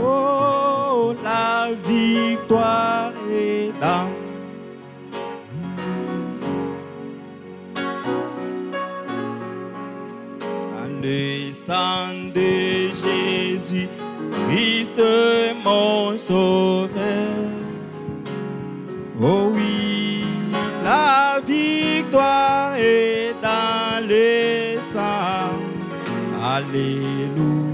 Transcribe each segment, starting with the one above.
Oh, la victoire est dans le sang de Jésus, Christ mon sauveur. Oh oui, la victoire est dans le sang. Alléluia.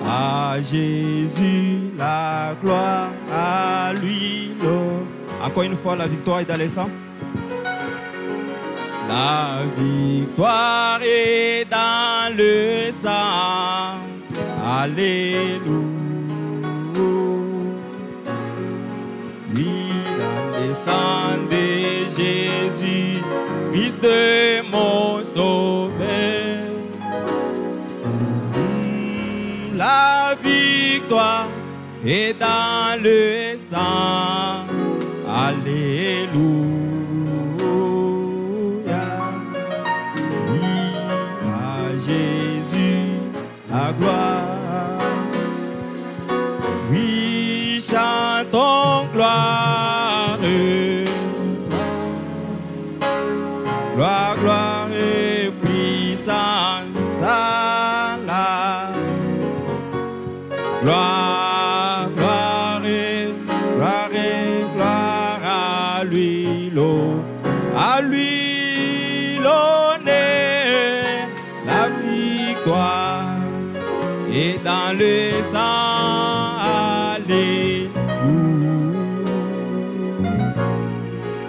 À Jésus la gloire, à lui l'honneur. Encore une fois, la victoire est dans le sang. La victoire est dans le sang. Alléluia. Oui, dans le sang de Jésus, Christ mon sauveur. La victoire est dans le sang. Alléluia. La gloire, oui, chantons gloire, gloire, gloire et puissance à la gloire, gloire et gloire à lui l'honneur, la victoire. Et dans le sang, alléluia.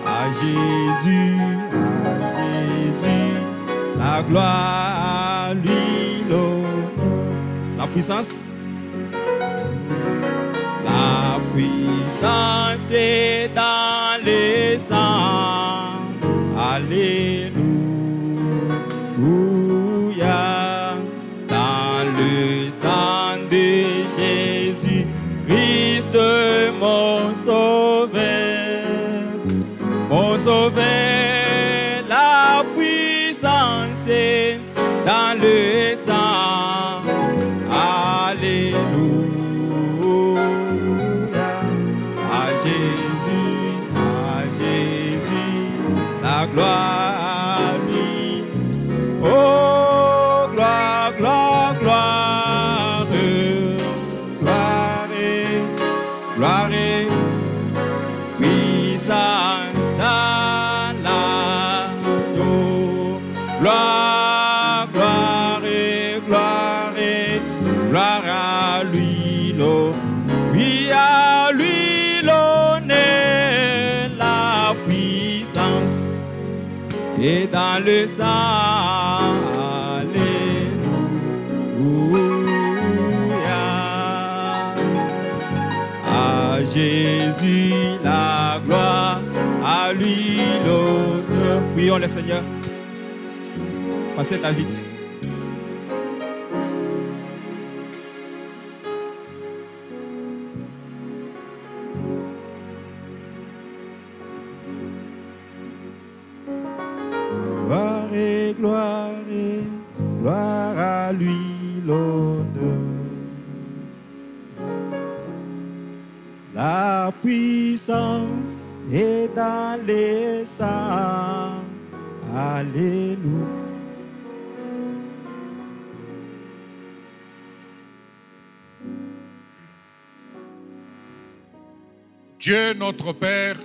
À Jésus, la gloire à lui, la puissance. La puissance est dans le sang, alléluia. Le sang de Jésus, Christ mon sauveur, la puissance est dans le sang, alléluia. À Jésus, la gloire à lui. Oh, gloire, gloire, gloire, gloire et puissance à l'agneau. Gloire, gloire et gloire à lui, oui, à lui l'honneur, la puissance est dans le sang. Jésus, la gloire, à lui l'honneur. Prions le Seigneur. Passez ta vie. Gloire et gloire à lui l'honneur. La puissance est dans les sangs. Alléluia. Dieu notre Père,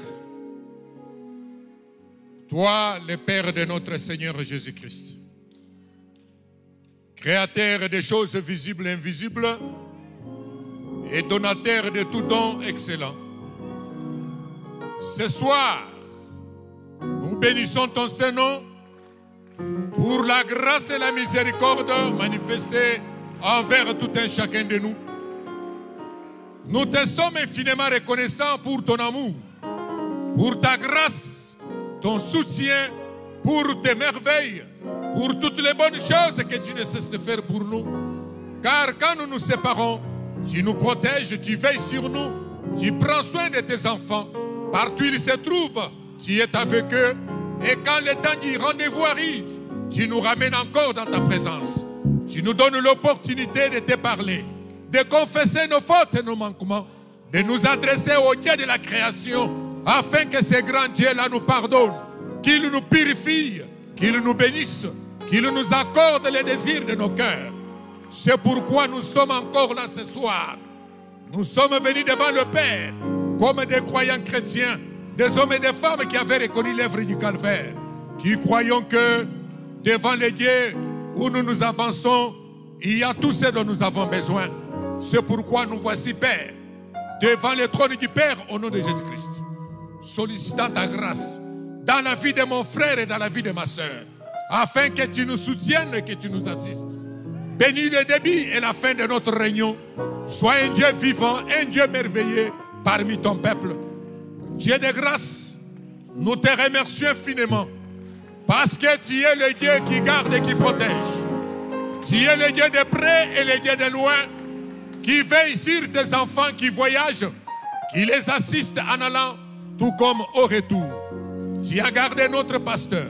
toi le Père de notre Seigneur Jésus-Christ, Créateur des choses visibles et invisibles, et donateur de tout don excellent. Ce soir, nous bénissons ton Saint-Nom pour la grâce et la miséricorde manifestées envers tout un chacun de nous. Nous te sommes infiniment reconnaissants pour ton amour, pour ta grâce, ton soutien, pour tes merveilles, pour toutes les bonnes choses que tu ne cesses de faire pour nous. Car quand nous nous séparons, tu nous protèges, tu veilles sur nous, tu prends soin de tes enfants. Partout ils se trouvent, tu es avec eux. Et quand le temps du rendez-vous arrive, tu nous ramènes encore dans ta présence. Tu nous donnes l'opportunité de te parler, de confesser nos fautes et nos manquements, de nous adresser au Dieu de la création, afin que ce grand Dieu-là nous pardonne, qu'il nous purifie, qu'il nous bénisse, qu'il nous accorde les désirs de nos cœurs. C'est pourquoi nous sommes encore là ce soir. Nous sommes venus devant le Père, comme des croyants chrétiens, des hommes et des femmes qui avaient reconnu l'œuvre du calvaire, qui croyons que devant les dieux où nous nous avançons, il y a tout ce dont nous avons besoin. C'est pourquoi nous voici, Père, devant le trône du Père au nom de Jésus-Christ, sollicitant ta grâce dans la vie de mon frère et dans la vie de ma soeur, afin que tu nous soutiennes et que tu nous assistes. Bénis le début et la fin de notre réunion. Sois un Dieu vivant, un Dieu merveilleux parmi ton peuple. Dieu de grâce, nous te remercions infiniment parce que tu es le Dieu qui garde et qui protège. Tu es le Dieu de près et le Dieu de loin qui veille sur tes enfants qui voyagent, qui les assiste en allant tout comme au retour. Tu as gardé notre pasteur,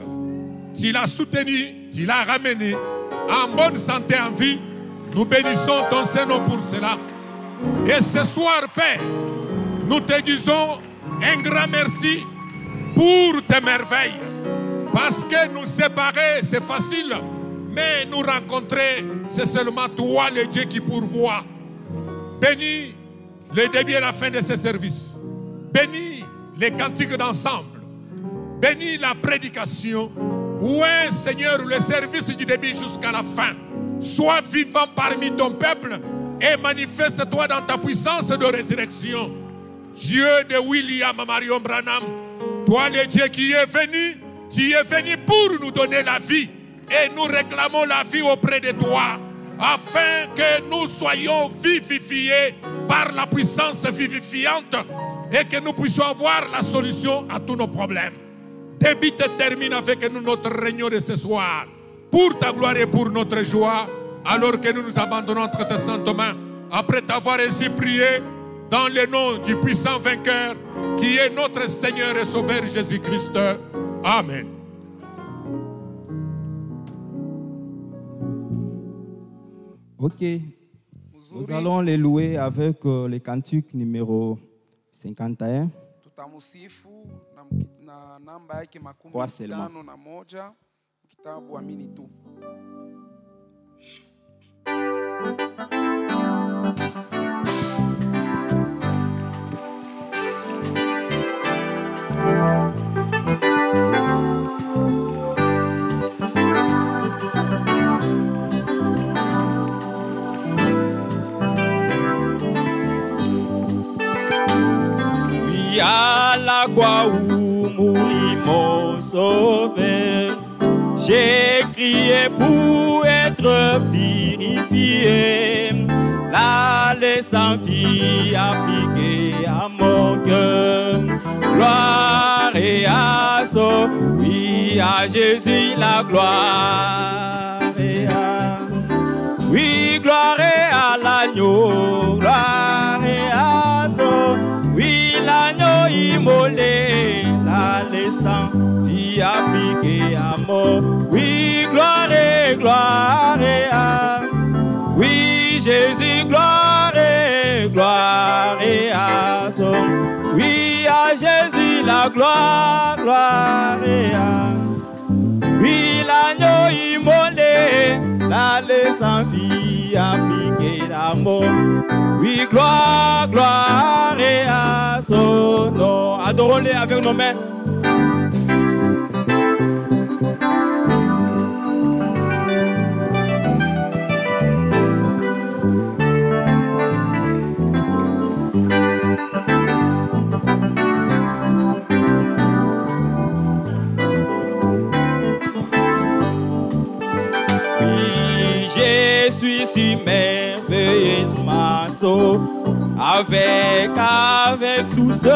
tu l'as soutenu, tu l'as ramené en bonne santé, en vie. Nous bénissons ton Saint-Nom pour cela. Et ce soir, Père, nous te disons un grand merci pour tes merveilles. Parce que nous séparer, c'est facile. Mais nous rencontrer, c'est seulement toi, le Dieu, qui pourvoit. Bénis le début et la fin de ce service. Bénis les cantiques d'ensemble. Bénis la prédication. Ouais, Seigneur, le service du début jusqu'à la fin. Sois vivant parmi ton peuple et manifeste-toi dans ta puissance de résurrection. Dieu de William Marion Branham, toi le Dieu qui est venu, tu es venu pour nous donner la vie. Et nous réclamons la vie auprès de toi, afin que nous soyons vivifiés par la puissance vivifiante et que nous puissions avoir la solution à tous nos problèmes. Débute et termine avec nous notre réunion de ce soir, pour ta gloire et pour notre joie, alors que nous nous abandonnons entre tes saintes mains, après t'avoir ainsi prié, dans le nom du puissant vainqueur, qui est notre Seigneur et Sauveur Jésus-Christ. Amen. Ok, nous allons les louer avec le cantique numéro 51. Trois seulement. Oui, à la croix où mourit mon sauveur, j'ai crié pour être purifié. Là, le sang-fille appliqué à mon cœur. Gloire et à son, oui, à Jésus la gloire. Oui, gloire et à l'agneau, gloire et à son, oui, l'agneau immolé, là, le sang-fille appliqué à mon, oui, gloire et à, oui, Jésus, gloire et à son, oui, à Jésus la gloire, gloire et à, oui, l'agneau immolé, là, le sang-fille appliqué à mon, oui, gloire, gloire et à son nom. Adorons-les avec nos mains. Si merveilleuse ma soeur, avec tout ce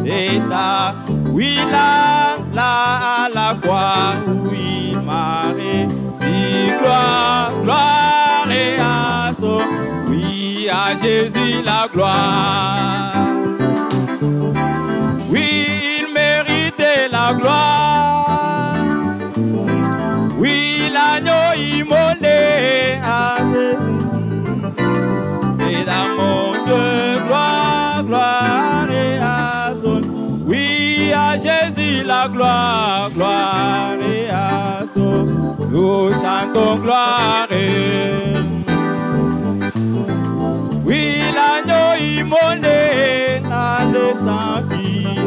état, oui, là, à la croix, oui, Marie, si gloire, gloire et à son, oui, à Jésus la gloire. Oui, il méritait la gloire, oui, l'agneau immolé, la gloire, gloire et à son. Nous chantons gloire. Oui, l'agneau immolé, le sang-fille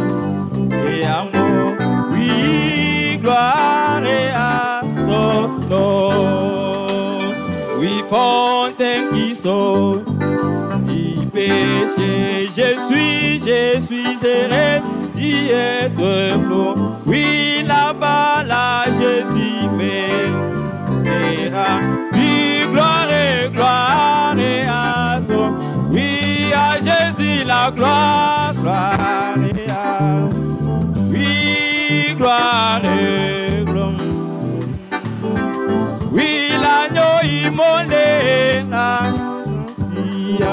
et amour. Oui, gloire et à son nom. Oui, fontaine qui sort du péché. Je suis serré d'être flot. Oui, là-bas, là, Jésus m'aimera. Oui, gloire et à son. Oui, à Jésus la gloire, gloire et à. Oui, gloire et gloire. Oui, l'agneau immolé, la fille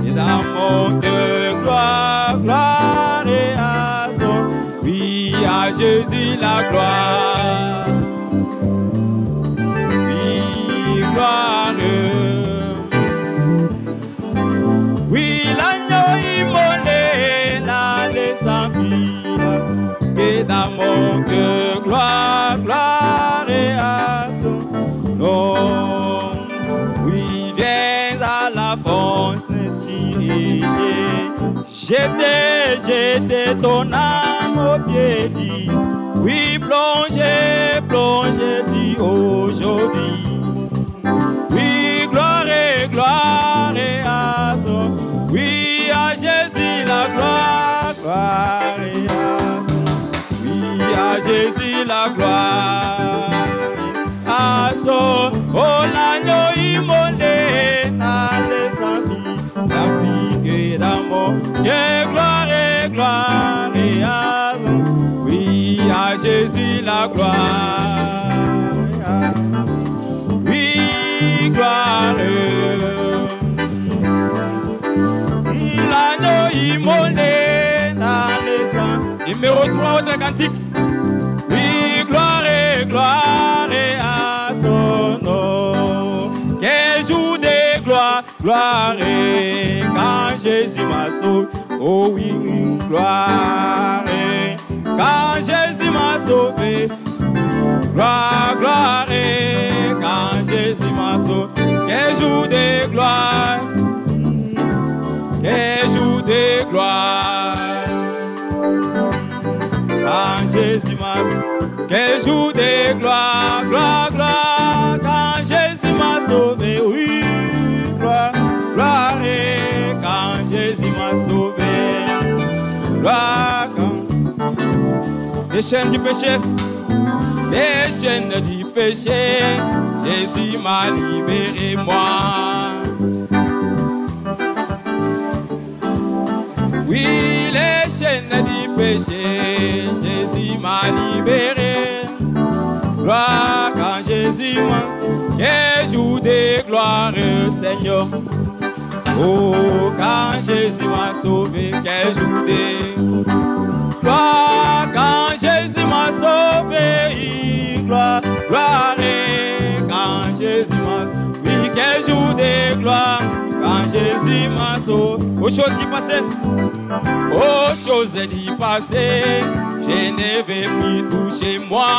et dans mon cœur, gloire, gloire et à son. Oui, à Jésus la gloire. Oui, gloire. Oui, l'agneau immolé, la laisse vie, et dans mon cœur, gloire, gloire et à son nom. Oui, viens à la fonce si riche, j'étais ton âme au pied dit. Oui, plongez, dit aujourd'hui. Oui, gloire et à son. Oui, à Jésus la gloire, gloire et à son. Oui, à Jésus la gloire, à son. Oh, l'agneau immolé, n'allez sans vie, l'appliquer d'amour. Gloire et à son. Oui, à Jésus la gloire. Oui, gloire. L'agneau immolé dans le sang. Numéro 3, autre cantique. Oui, gloire et à son nom. Quel jour de gloire, gloire et quand Jésus m'a sauvé. Oh oui, gloire et quand Jésus m'a sauvé. Gloire et quand Jésus m'a sauvé. Quel jour de gloire. Quel jour de gloire. Quand Jésus m'a sauvé. Quel jour de gloire. Gloire, gloire. Quand Jésus m'a sauvé. Oui, gloire, gloire. Et quand Jésus m'a sauvé. Gloire, quand. Les chaînes du péché. Les chaînes du péché. Jésus m'a libéré moi. Oui, les chaînes du péché, Jésus m'a libéré. Gloire quand Jésus m'a. Quel jour de gloire, Seigneur. Oh, quand Jésus m'a sauvé, quel jour de gloire. Quand Jésus m'a sauvé, gloire, gloire. Quand Jésus m'a. Oui, quel jour de gloire. Quand Jésus m'a sauvé. Aux choses qui passaient. Aux choses qui passaient, je ne vais plus toucher moi.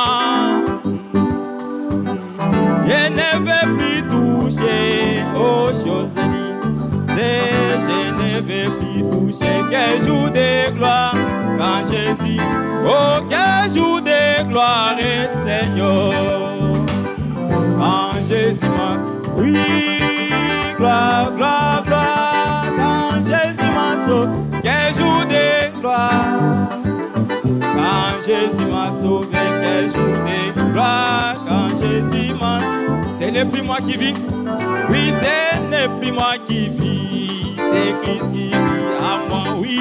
Je ne vais plus toucher aux choses qui passaient, je ne vais plus toucher. Quel jour de gloire quand Jésus. Oh, quel jour de gloire, Seigneur. Quand Jésus m'a. Oui, gloire, gloire, gloire. Quand Jésus m'a sauvé. Quel jour de gloire. Quand Jésus m'a sauvé. Quel jour de gloire. Quand Jésus m'a. Ce n'est plus moi qui vis. Oui, ce n'est plus moi qui vis. C'est Christ qui vit à moi. Oui.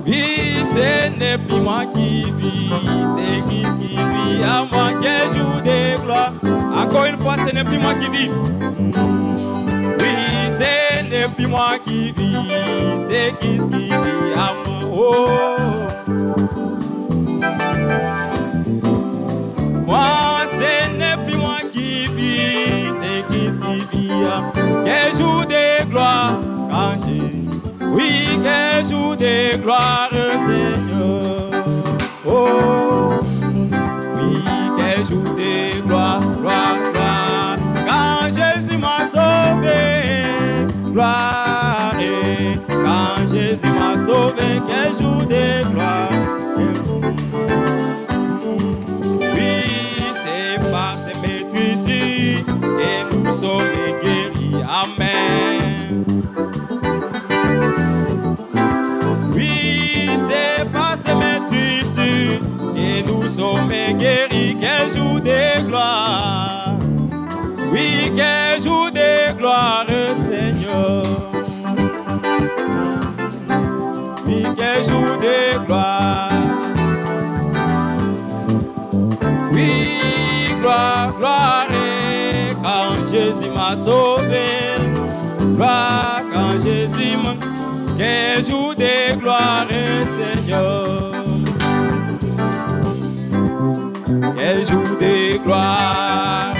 Oui, ce n'est plus moi qui vis. C'est Christ qui vit à moi. Quel jour de gloire. Encore une fois, ce n'est plus moi qui vis. Ce n'est plus moi qui vis, c'est Christ qui vit à moi. Oh. Moi, ce n'est plus moi qui vis, c'est Christ qui vit à moi. Quel jour de gloire quand j'ai. Oui, quel jour gloire, Seigneur. Oh, oui, quel jour de gloire, gloire, gloire. Quand Jésus m'a sauvé, gloire. Quand Jésus m'a sauvé, quel jour de gloire. Amen. Oui, c'est par ces maîtrises et nous sommes guéris. Quel jour de gloire. Oui, quel jour de gloire, Seigneur. Oui, quel jour de gloire. Oui, gloire, gloire. Quand Jésus m'a sauvé, gloire, quand Jésus m'a... Quel jour de gloire, Seigneur. Quel jour de gloire.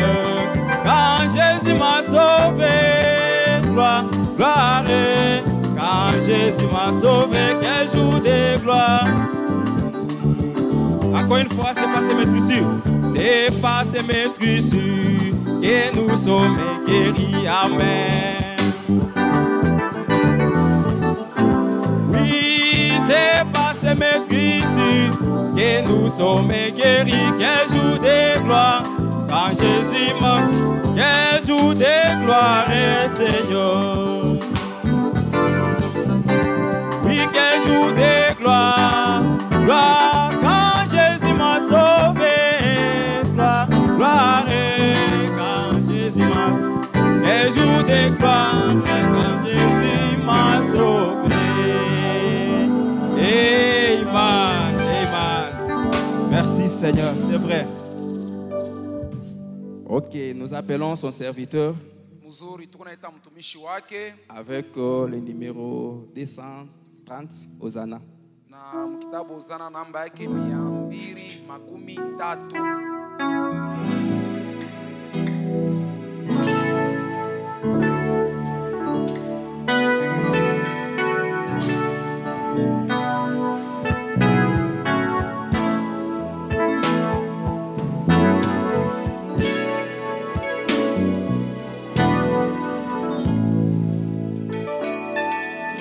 Quand Jésus m'a sauvé, gloire, gloire. Quand Jésus m'a sauvé, quel jour de gloire. Encore une fois, c'est pas ses maîtrisures. C'est pas ses maîtrisures. Et nous sommes guéris, amen. Oui, c'est par ces maîtrises que nous sommes guéris. Quel jour de gloire, quand Jésus m'a. Quel jour de gloire, Seigneur. Oui, quel jour de gloire, gloire, quand Jésus m'a sauvé, gloire, gloire. Quel jour de gloire, quand Jésus m'a sauvé. Amen, amen. Merci Seigneur, c'est vrai. Ok, nous appelons son serviteur avec le numéro 230, Hosanna. Na mkitabu Hosanna namba yake 213.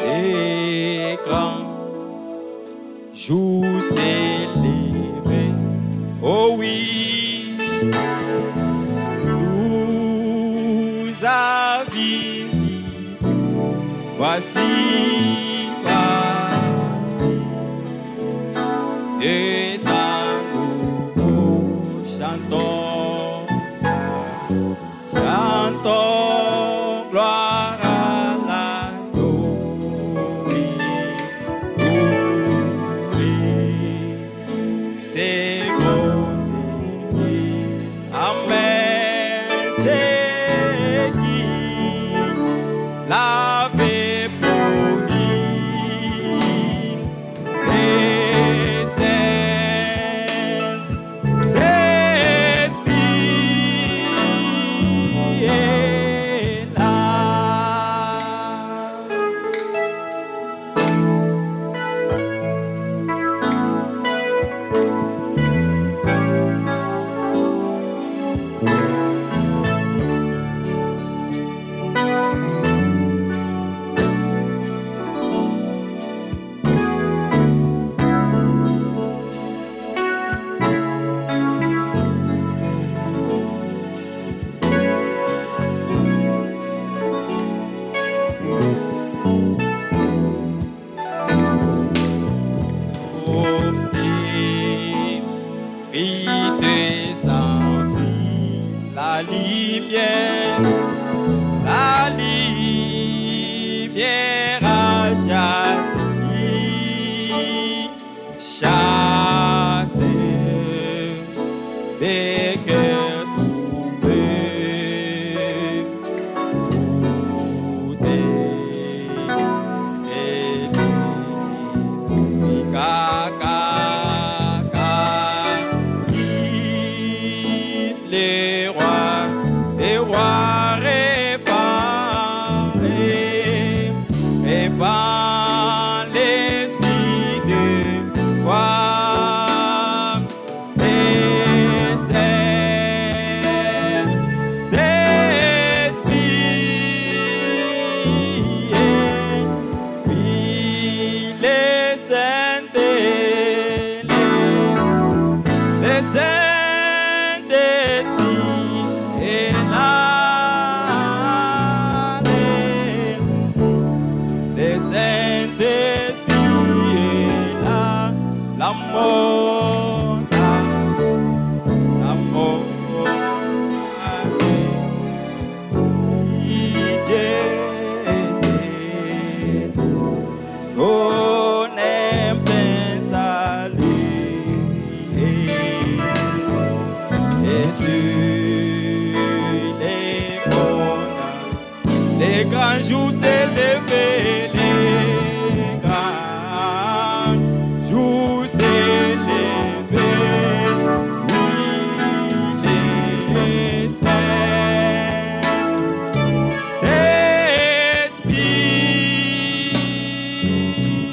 Les grands jours s'est levé, oh oui, nous a visible, voici, voici, et à nouveau chantons, chantons, gloire à l'agneau, c'est bon d'Église, amen, c'est qui l'avait promis, les saints, l'Esprit est là. jour s'est levé, les grands jours s'est levé, oui, les saints, l'Esprit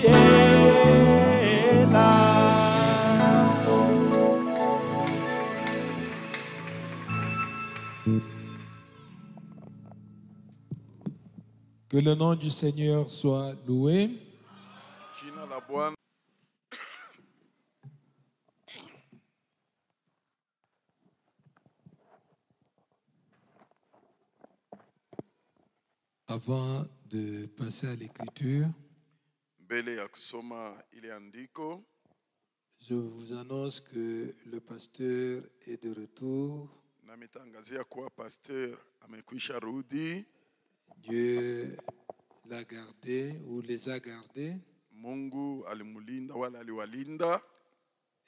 est là. Que le nom du Seigneur soit loué. Jina la Bwana. Avant de passer à l'écriture, Mbele ya kusoma ile andiko, je vous annonce que le pasteur est de retour. namitangazia kuwa pasteur amekwisha rudi. Dieu l'a gardé ou les a gardés Mungu alimulinda wala aliwalinda,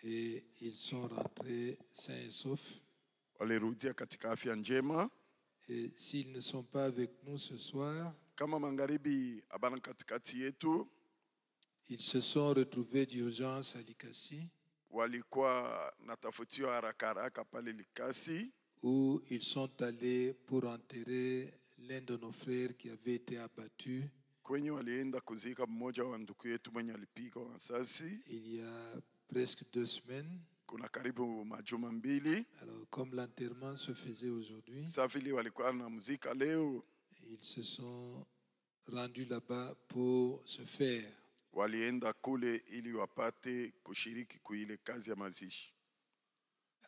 et ils sont rentrés sains et saufs. walirudia katika afya njema. Et s'ils ne sont pas avec nous ce soir, Kama magharibi abana katikati yetu, ils se sont retrouvés d'urgence à Likasi, walikuwa natafutiwa haraka haraka pale Likasi, où ils sont allés pour enterrer l'un de nos frères qui avait été abattu kwenye walienda kuzika mmoja wa ndugu yetu mwenye alipigwa masasi il y a presque 2 semaines. kuna karibu majuma mbili. Alors, comme l'enterrement se faisait aujourd'hui, Sasa vile walikuwa na muzika leo, ils se sont rendus là-bas pour se faire. walienda kule ili wapate kushiriki kuile kazi ya mazishi.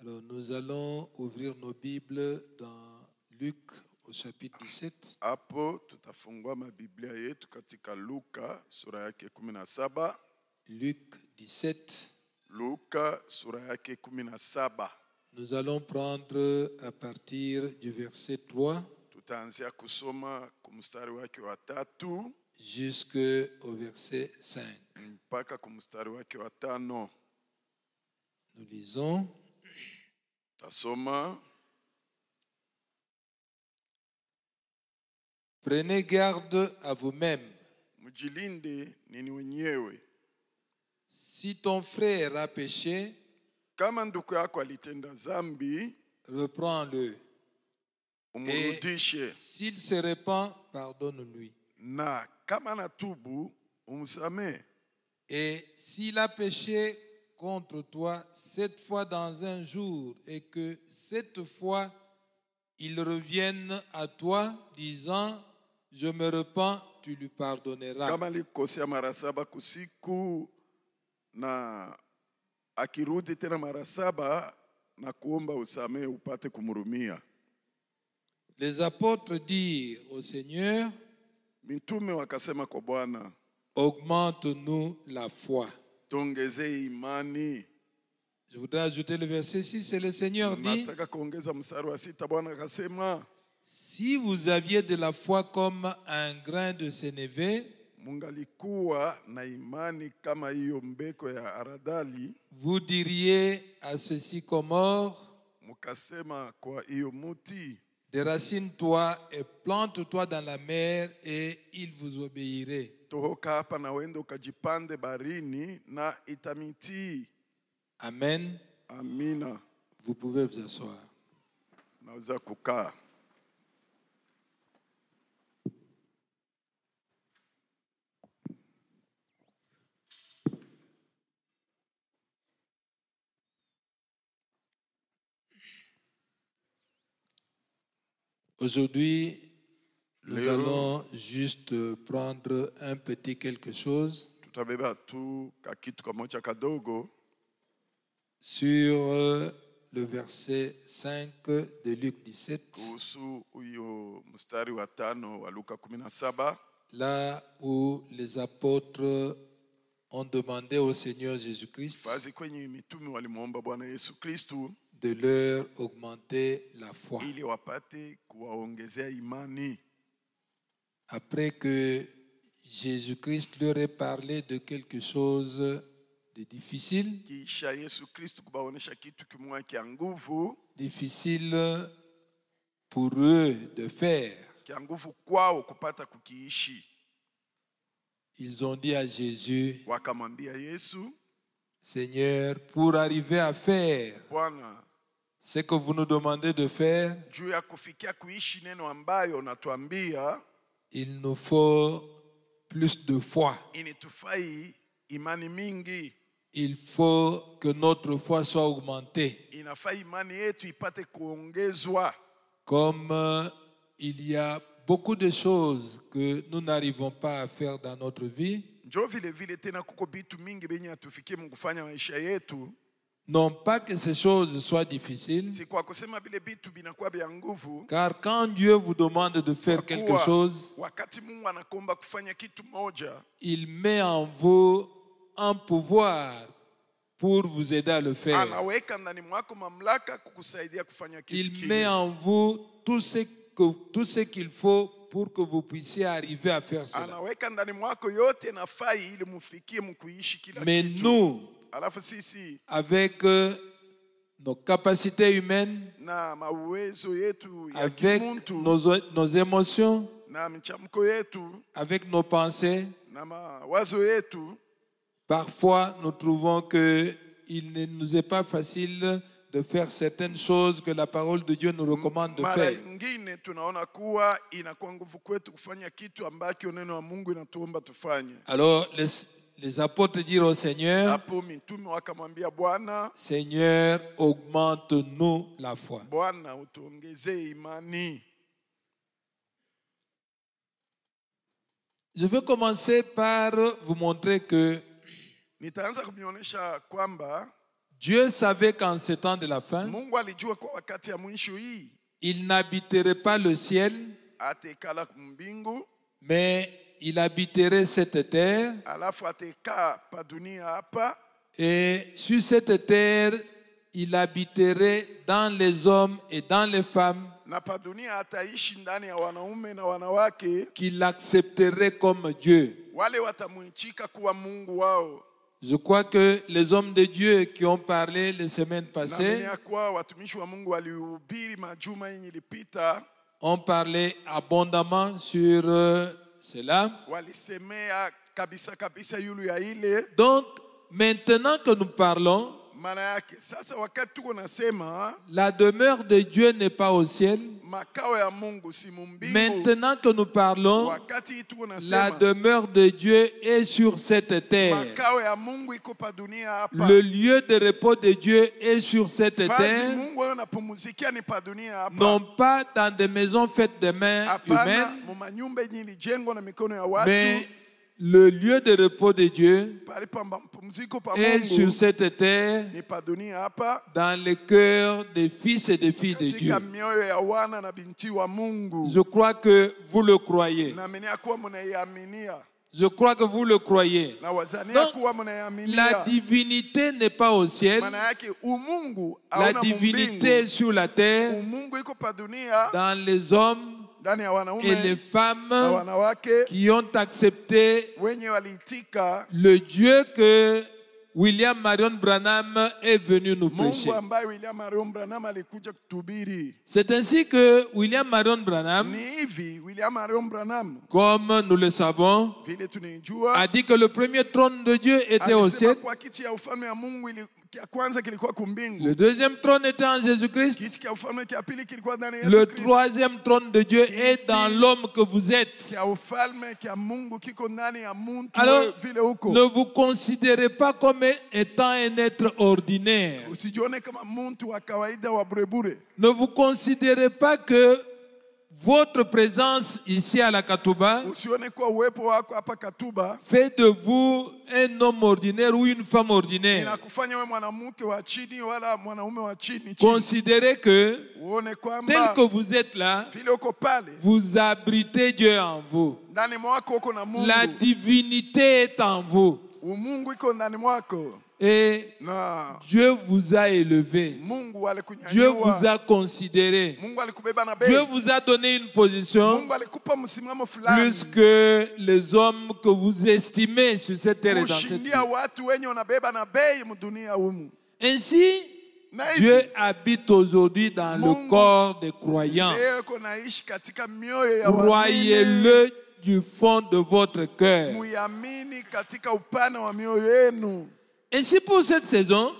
Alors, nous allons ouvrir nos Bibles dans Luc au chapitre 17. Hapo tutafungua mabiblia yetu katika Luka sura yake 17. Luc 17. Luka sura yake 17. Nous allons prendre à partir du verset 3 Tutaanzia kusoma kumstari wake wa 3 jusqu'au verset 5. mpaka kumstari wake wa 5. Nous lisons. Tasoma. Prenez garde à vous-même. Mjilinde nini wenyewe. Si ton frère a péché, Kama ndugu yako alitenda zambi, reprends-le. umrudishe. S'il se repent, pardonne-lui. Na kama natubu, umsamee. Et s'il a péché contre toi 7 fois dans un jour, et que 7 fois il revienne à toi, disant, je me repens, tu lui pardonneras. Kama alikosea mara 7 kusiku, na akirudi tena mara 7 na kuomba usamee upate kumhurumia. Les apôtres dirent au Seigneur, Mitume wakasema kwa Bwana, augmente-nous la foi. tuongezee imani. Je voudrais ajouter le verset 6, et le Seigneur dit, Nataka kuongeza mstari wa 6. Bwana akasema, si vous aviez de la foi comme un grain de sénévé, mungalikuwa na imani kama hiyo mbeko ya aradali, vous diriez à ce sycomore, mukasema kwa hiyo muti, déracine-toi et plante-toi dans la mer, et il vous obéirait. tohoka hapa na wende ukajipande barini na itamitii. Amen. Amina. Vous pouvez vous asseoir. Naweza kukaa. Aujourd'hui, nous Léo. allons juste prendre un petit quelque chose Tutabeba tu kakitu kamoja kadogo sur le verset 5 de Luc 17, kuhusu huyo mstari wa 5 wa Luka 17, là où les apôtres ont demandé au Seigneur Jésus-Christ fazi kwenye mitume walimuomba Bwana Yesu Kristu de leur augmenter la foi. ili wapate kuwaongezea imani. Après que Jésus-Christ leur ait parlé de quelque chose de difficile, Kisha Yesu Kristu kubaonesha kitu kimwa kia nguvu, difficile pour eux de faire, kia nguvu kwao kupata kukiishi. Ils ont dit à Jésus, Wakamwambia Yesu, Seigneur, pour arriver à faire Bwana, ce que vous nous demandez de faire, juu ya kufikia kuishi neno ambayo unatuambia, il nous faut plus de foi. initufai imani mingi. Il faut que notre foi soit augmentée. Inafai imani yetu ipate kuongezwa. Comme il y a beaucoup de choses que nous n'arrivons pas à faire dans notre vie, Njo vile vile tena kuko bitu mingi benye atufikie mkufanya maisha yetu. non pas que ces choses soient difficiles, Si kwa kusema vile bitu binakuwa bya nguvu, car quand Dieu vous demande de faire quelque chose, wakati Mungu anakuomba kufanya kitu moja, il met en vous un pouvoir pour vous aider à le faire. anaweka ndani mwako mamlaka kukusaidia kufanya kitu Il kile. met en vous tout ce qu'il faut pour que vous puissiez arriver à faire cela. Anaweka ndani mwako yote nafai ili mufikie mkuishi kila Mais kitu. nous, Alafu sisi avec nos capacités humaines, na mauwezo yetu ya avec kimuntu, nos émotions, na michamko yetu, avec nos pensées, na mawazo yetu, parfois nous trouvons qu'il ne nous est pas facile de faire certaines choses que la parole de Dieu nous recommande de mara faire. nyingine tunaona kuwa inakuwa nguvu kwetu kufanya kitu ambacho neno wa Mungu inatuomba tufanye. Alors les apôtres dirent au Seigneur, Hapo mitume wakamwambia Bwana, Seigneur, augmente-nous la foi. Bwana utuongezee imani. Je vais commencer par vous montrer que Nitaanza kumionyesha kwamba Dieu savait qu'en ces temps de la fin, Mungu alijua kwa wakati ya mwisho hii il n'habiterait pas le ciel, atekala mbingu, mais il habiterait cette terre. alafu atekaa pa dunia hapa, Et sur cette terre, il habiterait dans les hommes et dans les femmes na pa dunia ataishi ndani ya wanaume na wanawake qui l'accepteraient comme Dieu. wale watamuichika kuwa Mungu wao. Je crois que les hommes de Dieu qui ont parlé les semaines Na passées mimi kwa watumishi wa Mungu walihubiri majuma yenye ilipita, ont parlé abondamment sur cela. walisemea kabisa kabisa yulu ya ile. Donc, maintenant que nous parlons, Maana yake sasa wakati tuko nasema la demeure de Dieu n'est pas au ciel. makao ya Mungu si mbingu. Maintenant que nous parlons, Wakati tuko la nasema demeure de Dieu est sur cette terre. makao ya Mungu iko pa dunia hapa. Le lieu de repos de Dieu est sur cette Fazi terre, Mungu anapumzikia ni pa dunia hapa. non pas dans des maisons faites de mains Hapana humaines, mu manyumba yenye ilijengwa na mikono ya watu. mais le lieu de repos de Dieu Pale pa mapumziko pa est sur Mungu cette terre, ni pa dunia hapa, dans le cœur des fils et des filles de Dieu. katika mioyo ya wana na binti wa Mungu. Je crois que vous le croyez. Na mimi kuwa mnaiaminia, Je crois que vous le croyez. na wazania Donc, kuwa la mnaiaminia. divinité n'est pas au ciel, Maana yake umungu la hauna divinité est mbingu. sur la terre, Umungu iko pa dunia dans les hommes ndani ya et les wanaume femmes na wanawake qui ont accepté wenye waliitika le Dieu que William Marion Branham est venu nous prêcher. Mungu ambaye William Marion Branham alikuja kutuhubiri. C'est ainsi que William Marion Branham, Ni hivi William Marion Branham comme nous le savons, vile tunaijua a dit que le premier trône de Dieu était au alisema ciel, kwa kiti ya ufalme ya Mungu kia kwanza kilikuwa kumbingu, le deuxième trône était en Jésus-Christ, kiti kia ufalme kia pili kilikuwa ndani ya le Yesu Kristo, troisième trône de Dieu est dans l'homme que vous êtes. kia ufalme kia Mungu kiko ndani ya muntu Alors, wewe vile huko. ne vous considérez pas comme étant un être ordinaire. Usijione kama muntu wa kawaida wa burebure. Ne vous considérez pas que votre présence ici à la Katouba Usione kwa uwepo wako hapa Katuba fait de vous un homme ordinaire ou une femme ordinaire. inakufanya wewe mwanamke wa chini wala mwanaume wa chini. Considérez que, Uone tel kwamba que vous êtes là, vile uko pale vous abritez Dieu en vous. ndani mwako uko na Mungu. La divinité est en vous. Mungu iko ndani mwako Et na Dieu vous a élevé. Mungu Dieu vous alikunyanyua. a considéré. Mungu alikubeba na Dieu bei. vous a donné une position Mungu alikupa msimamo fulani plus que les hommes que vous estimez sur cette terre et dans cette kushindia vie. watu wenye unabeba na bei mdunia humu. Ainsi, Na hivi, Dieu habite aujourd'hui dans le Mungu corps des croyants. leo yuko naishi katika mioyo ya waamini. Croyez-le du fond de votre cœur. Muyamini katika upana wa mioyo yenu. Ainsi pour cette saison,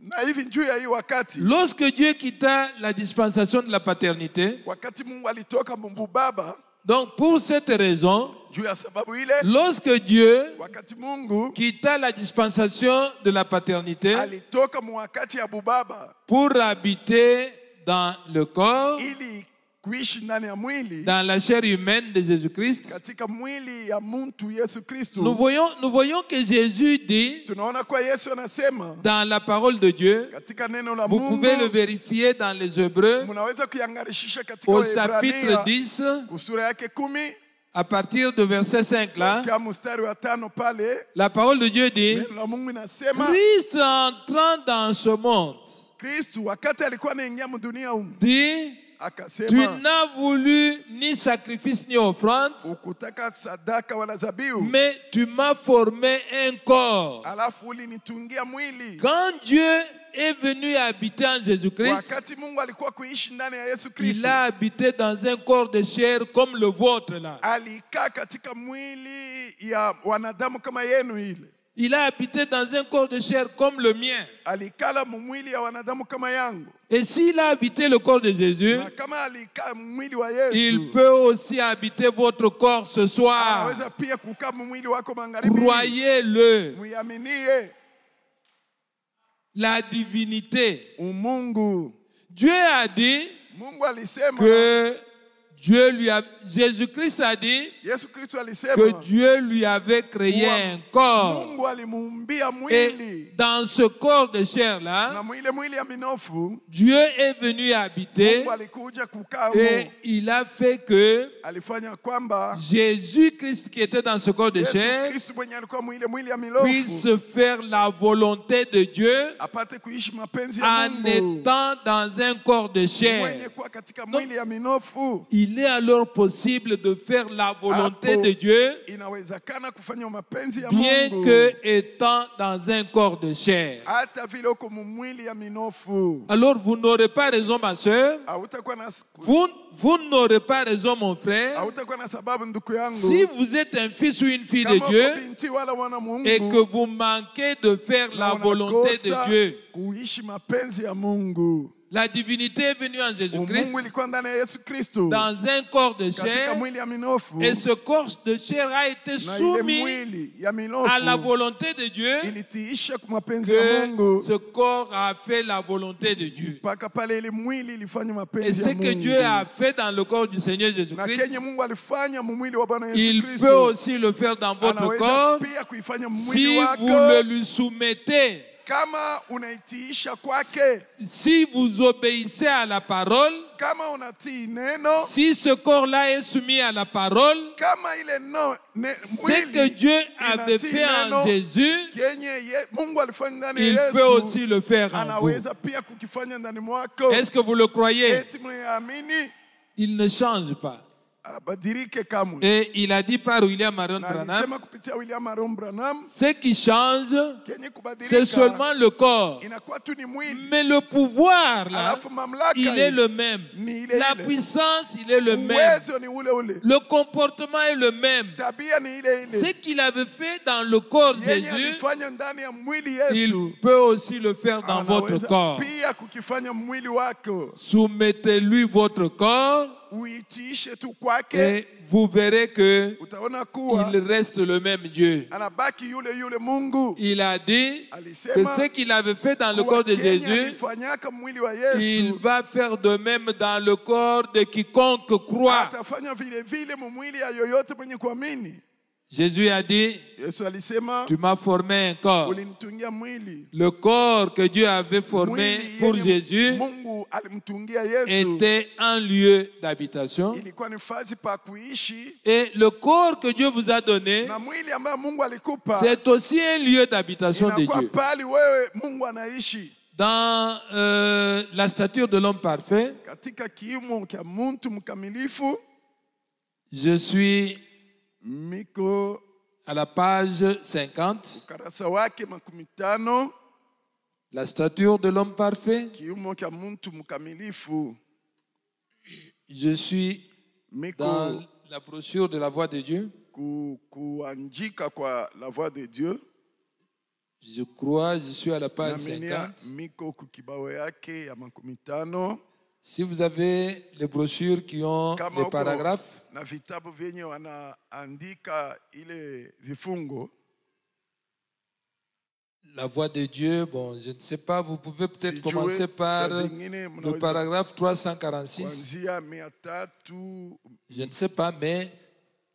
Na hivi juu ya hii wakati, lorsque Dieu quitta la dispensation de la paternité, wakati Mungu alitoka Mungu Baba, donc pour cette raison, juu ya sababu ile, lorsque Dieu wakati Mungu quitta la dispensation de la paternité alitoka mwakati ya Baba pour habiter dans le corps, ili kuishi ndani ya mwili, dans la chair humaine de Jésus-Christ, katika mwili ya mtu Yesu Kristo. nous voyons que Jésus dit Tunaona kwa Yesu anasema dans la parole de Dieu, katika neno la vous Mungu, pouvez le vérifier dans les Hébreux, mnaweza kuiangarishisha katika au chapitre Waebrania 10, kusura yake 10 à partir de verset 5 là, kwa mstari wa 5 pale, la parole de Dieu dit, neno la Mungu inasema Christ entrant dans ce monde, Kristo wakati alikuwa anaingia mdunia humu dit, tu akasema, n'as voulu ni sacrifice ni offrande, ukutaka sadaka wala zabihu, mais tu m'as formé un corps. alafu ulinitungia mwili. Quand Dieu est venu habiter en Jésus-Christ, Wakati Mungu alikuwa kuishi ndani ya Yesu il Kristo, a habité dans un corps de chair comme le vôtre là. alikaa katika mwili ya wanadamu kama yenu ile. Il a habité dans un corps de chair comme le mien. Alikala mwili ya wanadamu kama yangu. Et s'il a habité le corps de Jésus, Na kama alikaa mwili wa Yesu, il peut aussi habiter votre corps ce soir. anaweza pia kukaa mwili wako magharibi. Croyez-le. Muyaminie La divinité. umungu. Dieu a dit Mungu alisema, que Jésus-Christ a dit Yesu Kristo que alisema Dieu lui avait créé un corps. Mungu alimuumbia Et mwili, dans ce corps de chair là, na mwili ya minofu Dieu est venu habiter Mungu alikuja kukaa et humo. il a fait que Alifanya kwamba Jésus-Christ qui était dans ce corps de Yesu chair Kristo mwenye alikuwa mwili ya milofu puisse faire la volonté de Dieu apate kuishi mapenzi ya en Mungu étant dans un corps de mwenye chair. kuwa katika mwili ya minofu. Il est alors possible de faire la volonté Hapo de Dieu inawezekana kufanya mapenzi ya bien Mungu que étant dans un corps de chair. hata vile uko mwili ya minofu. Alors vous n'aurez pas raison, ma soeur. Hautakuwa na Vous n'aurez pas raison, mon frère. hautakuwa na sababu ndugu yangu, Si vous êtes un fils ou une fille de kama uko Dieu binti wala mwana Mungu et que vous manquez de faire na la volonté de unakosa Dieu, kuishi mapenzi ya Mungu. la divinité est venue en Jésus-Christ Mungu ilikuwa ndani ya Yesu Kristo dans un corps de katika chair mwili ya minofu, et ce corps de chair a été na ile soumis mwili ya minofu à la volonté de Dieu, ilitiisha kwa mapenzi ya que Mungu ce corps a fait la volonté de Dieu. mpaka pale ile mwili ilifanya Et mapenzi ce ya que Dieu a Mungu. fait dans le corps du Seigneur Na Jésus-Christ, kenye Mungu alifanya mwili wa Bwana Yesu il peut Kristo aussi le faire dans votre anaweza corps pia kuifanya si mwili vous le wako lui soumettez, kama unaitiisha kwake, si vous obéissez à la parole, kama unatii neno, si ce corps-là est soumis à la parole, kama ile ce que Dieu avait fait en Jésus, Mungu alifanya ndani il ya peut Yesu aussi le faire en vous. anaweza pia kukifanya ndani mwako. Est-ce que vous le croyez? Eti mnaamini Il ne change pas. abadilike kamwe. Et il a dit par William Marion Na Branham, alisema kupitia William Aaron Branham, ce qui change, kenye c'est kubadilika seulement le corps. inakuwa tu ni mwili, Mais le pouvoir, là, alafu mamlaka il est le même. ni ile La ile. puissance, il est le même. Uwezo ni ule ule, Le comportement est le même. tabia ni ile Ce ile. qu'il avait fait dans le corps de Yeye Jésus, alifanya ndani ya mwili il Yesu, peut aussi le faire dans votre anaweza corps. pia kukifanya mwili wako. Soumettez-lui votre corps Uitiishe tu kwake, et vous verrez que utaona kuwa il reste le même Dieu. anabaki yule yule Mungu. Il a dit que Alisema ce qu'il avait fait dans le kuwa corps de kenye Jésus, alifanyaka mwili wa il Yesu va faire de même dans le corps de quiconque croit. atafanya vile vile mwili ya yoyote mwenye kuamini. Jésus a dit, Yesu alisema tu m'as formé un corps. ulinitungia mwili. Le corps que Dieu avait formé Mwili pour yenye Jésus Mungu alimtungia Yesu était un lieu d'habitation. ilikuwa ni fazi pa kuishi, Et le corps que Dieu vous a donné, na mwili ambayo Mungu alikupa c'est aussi un lieu d'habitation de inakuwa Dieu. pali wewe Mungu anaishi. Dans la stature de l'homme parfait, Katika kiimo cha mtu mkamilifu, je suis miko à la page 50, ukarasa wake 50, La stature de l'homme parfait. kiumo cha mtu mkamilifu. Je suis Miko dans la brochure de la voix de Dieu. kuandika kwa la voix de Dieu. Je crois, je suis à la page Naminia 50. miko kukibao yake ya 15. Si vous avez les brochures qui ont Kama les uko paragraphes, na vitabu vyenye wanaandika ile vifungo, la voix de Dieu, bon, je ne sais pas, vous pouvez peut-être sijue, commencer par saa zingine le mnaweza paragraphe 346. kuanzia 300. Je ne sais pas, mais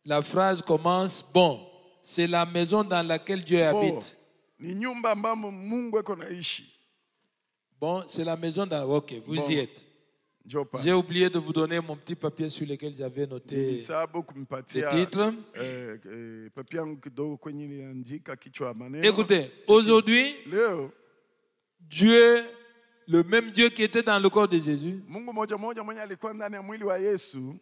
la phrase commence, bon, c'est la maison dans laquelle Dieu habite. Ni nyumba ambamo Mungu eko naishi. Bon, c'est la maison dans... Ok, vous Bon. y êtes. Njopa. J'ai oublié de vous donner mon petit papier sur lequel j'avais noté Nilisabu le kumpatia titre. papi yangu kidogo kwenye niliandika kichwa ya maneno. Écoutez, aujourd'hui, Leo Dieu, le même Dieu qui était dans le corps de Jésus, Mungu moja moja mwenye alikuwa ndani ya mwili wa Yesu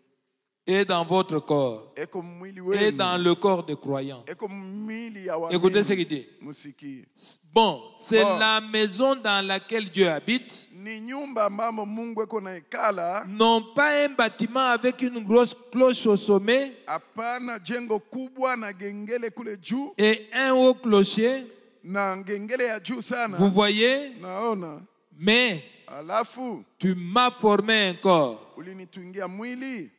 est dans votre corps, eko mwili est wenu, dans le corps des croyants. eko mwili ya Écoutez ce waamini. qu'il dit. Musiki. Bon, c'est Bon. la maison dans laquelle Dieu habite, Ni nyumba ambamo Mungu eko naikala, non pas un bâtiment avec une grosse cloche au sommet hapana jengo kubwa na gengele kule juu et un haut clocher, na gengele ya juu sana. vous voyez, Naona. mais Alafu tu m'as formé un corps ulinitungia mwili,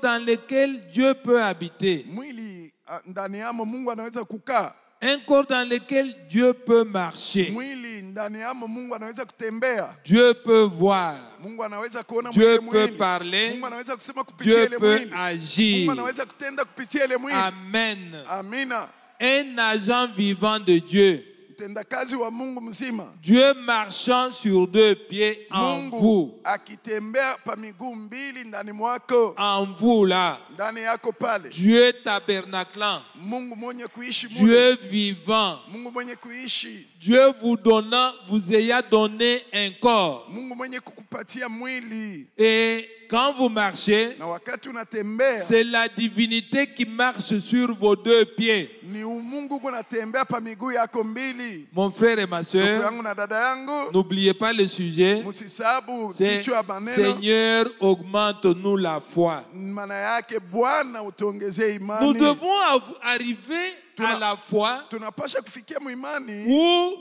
dans lequel Dieu peut habiter, mwili ndani yamo Mungu anaweza kukaa, un corps dans lequel Dieu peut marcher, mwili ndani yamo Mungu anaweza kutembea, Dieu peut voir, Mungu anaweza kuona Dieu mwili, peut parler, Mungu anaweza kusema kupitia Dieu ile peut mwili, Mungu agir. anaweza kutenda kupitia ile mwili. Amen. Amina. Un agent vivant de Dieu. Mtendakazi wa Mungu mzima, Dieu marchant sur deux pieds en Mungu vous. akitembea pa miguu mbili ndani mwako, En vous là. ndani yako pale. Dieu tabernaclant. Mungu mwenye kuishi mule, Dieu vivant. Mungu mwenye kuishi, Dieu vous donnant, vous ayant donné un corps. Mungu mwenye kukupatia mwili. Et quand vous marchez, Na wakati unatembea, c'est la divinité qui marche sur vos deux pieds. ni Mungu kunatembea pa miguu yako mbili. Mon frère et ma Ndugu soeur, yangu na dada yangu, n'oubliez pas le sujet. msisabu C'est kichwa ya maneno. Seigneur, augmente-nous la foi. Maana yake Bwana utuongezee Nous imani. devons arriver à la foi Tunapasha kufikia muimani où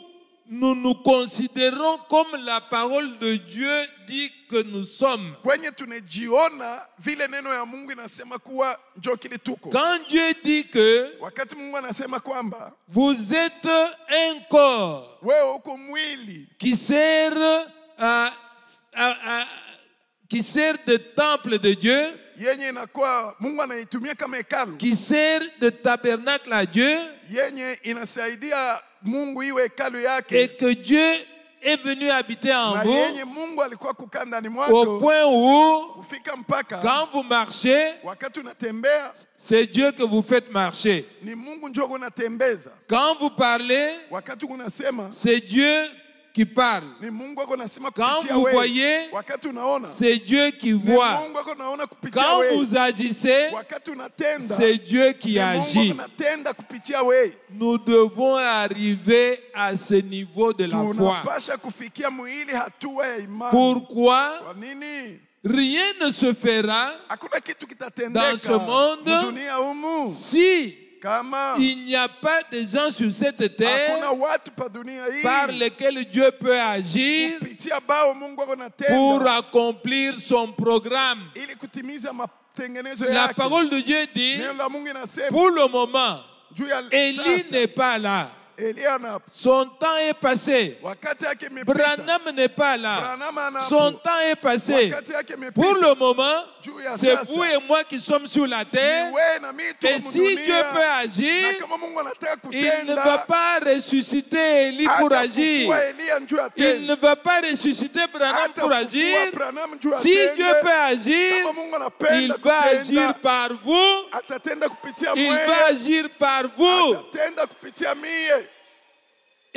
nous nous considérons comme la parole de Dieu dit que nous sommes. kwenye tunajiona vile neno ya Mungu inasema kuwa njoo kile tuko. Quand Dieu dit que Wakati Mungu anasema kwamba vous êtes un corps wewe uko mwili qui sert de temple de Dieu, yenye inakuwa Mungu anaitumia kama hekalu, qui sert de tabernacle à Dieu, yenye inasaidia Mungu iwe hekalu yake, et que Dieu est venu habiter en na vous, yenye Mungu alikuwa kukaa ndani au mwako point où, kufika mpaka quand vous marchez, wakati unatembea c'est Dieu que vous faites marcher. ni Mungu njoo unatembeza. Quand vous parlez, Wakati unasema c'est Dieu qui parle. ni Mungu ako nasema Quand kupitia vous wewe. voyez, Wakati unaona c'est Dieu qui ni voit. Mungu ako naona kupitia Quand wewe. vous agissez, Wakati unatenda c'est Dieu qui ni Mungu agit. anatenda kupitia wewe. Nous devons arriver à ce niveau de la foi. Tunapasha kufikia mwili hatua ya imani. Pourquoi? Kwa nini? Rien ne se fera Hakuna kitu Dans kitatendeka ce monde, dunia humu si kama il n'y a pas de gens sur cette hakuna terre watu pa dunia hii par lesquels Dieu peut agir kupitia bao Mungu ako pour natenda accomplir son programme. ili kutimiza matengenezo La yake. parole de Dieu dit, Neno la Mungu inasema pour le moment, juu ya Élie sasa, n'est pas là. Elia na Son temps est passé. wakati yake imepita. Branham n'est pas là. Branham anapo. Son temps est passé. Wakati yake imepita. Pour le moment, Juu ya c'est sasa. vous et moi qui sommes sur la Ni terre. wewe na mimi tu Et humu si dunia. Dieu peut Na agir, kama Mungu anataka il ne kutenda, va pas ressusciter Élie pour agir. atafufua Elia njoo Il atende. ne va pas ressusciter Branham pour Atafufua agir. Branham njoo Si atende. Dieu peut agir, Kama Mungu anapenda il va kutenda, agir par vous. atatenda kupitia Il mwewe. va agir par vous. Atatenda kupitia mie.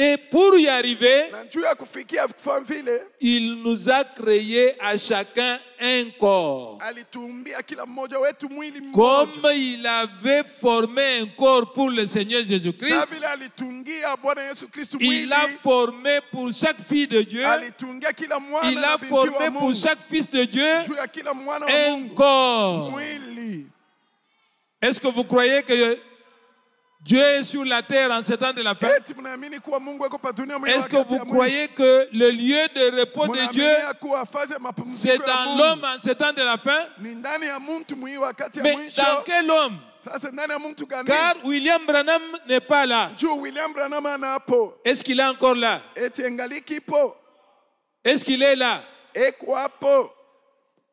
Et pour y arriver, na juu ya kufikia kufanya vile, il nous a créé à chacun un corps. alituumbia kila mmoja wetu mwili Comme mmoja. il avait formé un corps pour le Seigneur Na Jésus-Christ, vile alitungia Bwana Yesu Kristo il mwili, a formé pour chaque fille de Dieu, alitungia kila mwana il na a binti wa formé pour Mungu. chaque fils de Dieu Juu ya kila mwana wa un Mungu corps. mwili. Est-ce que vous croyez que Dieu est sur la terre en ce temps de la fin? Eti mnaamini kuwa Mungu yuko pa dunia mwili Est-ce que wakati vous ya mwisho? croyez que le lieu de repos de Mnaamini Dieu, ya kuwa fazi ya mapumziko c'est ya dans Mungu l'homme en ce temps de la fin? ni ndani ya mtu mwili wakati ya Mais mwisho? dans quel homme? Sasa ndani ya mtu gani? Car William Branham n'est pas là. Juu William Branham anapo. Est-ce qu'il est encore là? Eti engaliki ipo. Est-ce qu'il est là? Eko hapo.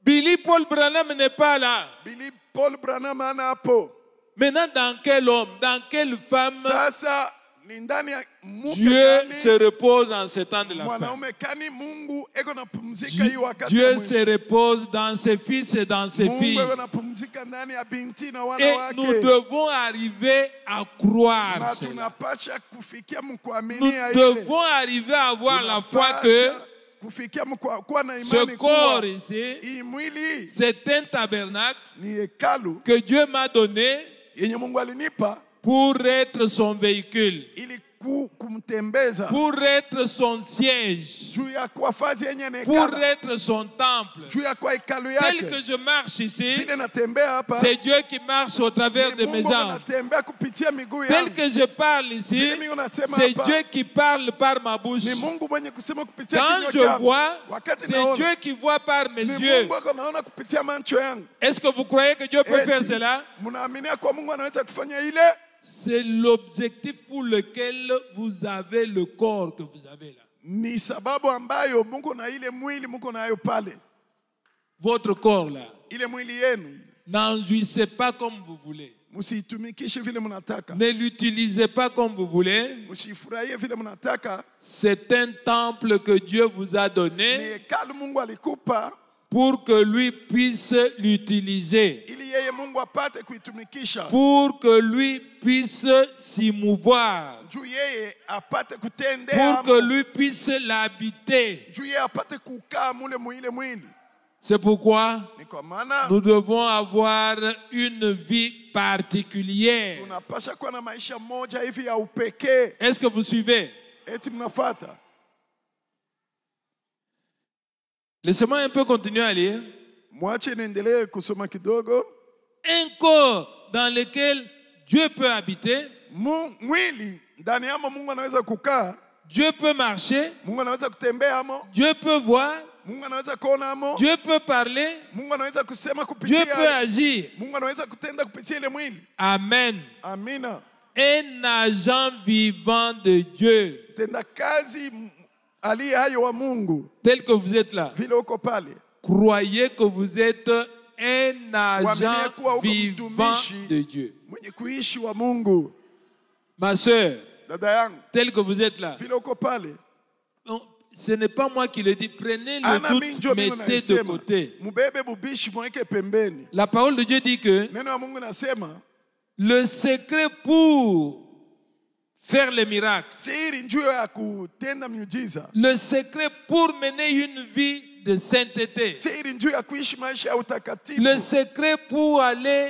Billy Paul Branham n'est pas là. Billy Paul Branham anapo. Maintenant, dans quel homme, dans quelle femme Sasa ni ndani ya mke Dieu gani? se repose en ce temps de la fin? Mwanaume kani Mungu eko napumzika hii wakati ya Dieu mwisho? se repose dans ses fils et dans ses Mungu filles. eko napumzika ndani ya binti na wana Et wake. nous devons arriver à croire Na cela. tunapasha kufikia Nous mkuaminia ile. devons arriver à avoir la foi que kufikia kuwa na ce imani corps kuwa ici, hii mwili c'est un tabernacle ni hekalu que Dieu m'a donné yenye Mungu alinipa pour être son véhicule, ili kumtembeza pour être son siège, juu ya kuwa fazi yenye pour nekala être son temple. juu ya kuwa hekalu Tel yake. que je marche ici, Vile natembea hapa c'est Dieu qui marche au travers de ni mes Mungu anges. anatembea kupitia miguu Tel yangu. que je parle ici, Vile mimi unasema c'est hapa Dieu qui parle par ma bouche. ni Mungu mwenye kusema kupitia Quand kinywa je changu. vois, Wakati c'est naona Dieu qui voit par mes ni yeux. Mungu ako naona kupitia macho yangu. Est-ce que vous croyez que Dieu peut faire Eti, cela? mnaaminia kwa Mungu anaweza kufanya ile? C'est l'objectif pour lequel vous avez le corps que vous avez là. Ni sababu ambayo Mungu na ile mwili Mungu nayo pale. Votre corps là. Ile mwili yenu N'en jouissez pas comme vous voulez. msiitumikishe vile mnataka. Ne l'utilisez pas comme vous voulez. Msifurahie vile mnataka. C'est un temple que Dieu vous a Ni donné hekalu Mungu alikupa pour que lui puisse l'utiliser, ili yeye Mungu apate kuitumikisha. pour que lui puisse s'y mouvoir, Juu yeye apate kutendea. pour que lui puisse l'habiter. Juu yeye apate kukaa mule mwile mwili. C'est pourquoi Ni kwa maana nous devons avoir une vie particulière. tunapasha kuwa na maisha moja hivi ya upekee. Est-ce que vous suivez? Eti mnafuata? Laissez-moi un peu continuer à lire. Mwache niendelee kusoma kidogo. Un corps dans lequel Dieu peut habiter, Mwili ndani yamo Mungu anaweza kukaa. Dieu peut marcher, Mungu anaweza kutembea amo. Dieu peut voir, Mungu anaweza kuona amo. Dieu peut parler, Mungu anaweza kusema Dieu kupitia. peut agir. Mungu anaweza kutenda kupitia ile mwili. Amen. Amina. Un agent vivant de Dieu, Tenda kazi aliye hayo wa Mungu. tel que vous êtes là. Vile uko pale. Croyez que vous êtes un agent Uaminie kuwa uko vivant mtumishi de Dieu. mwenye kuishi wa Mungu. Ma sœur, Dada yangu, tel que vous êtes là. vile uko pale. Non, ce n'est pas moi qui le dis. Prenez le Ana doute, minjo mimi mettez de naisema. côté. Mubebe bubishi mweke pembeni. La parole de Dieu dit que Neno la Mungu nasema le secret pour faire les miracles, siri njoo ya kutenda miujiza. le secret pour mener une vie de sainteté, Siri njoo ya kuishi maisha ya utakatifu. le secret pour aller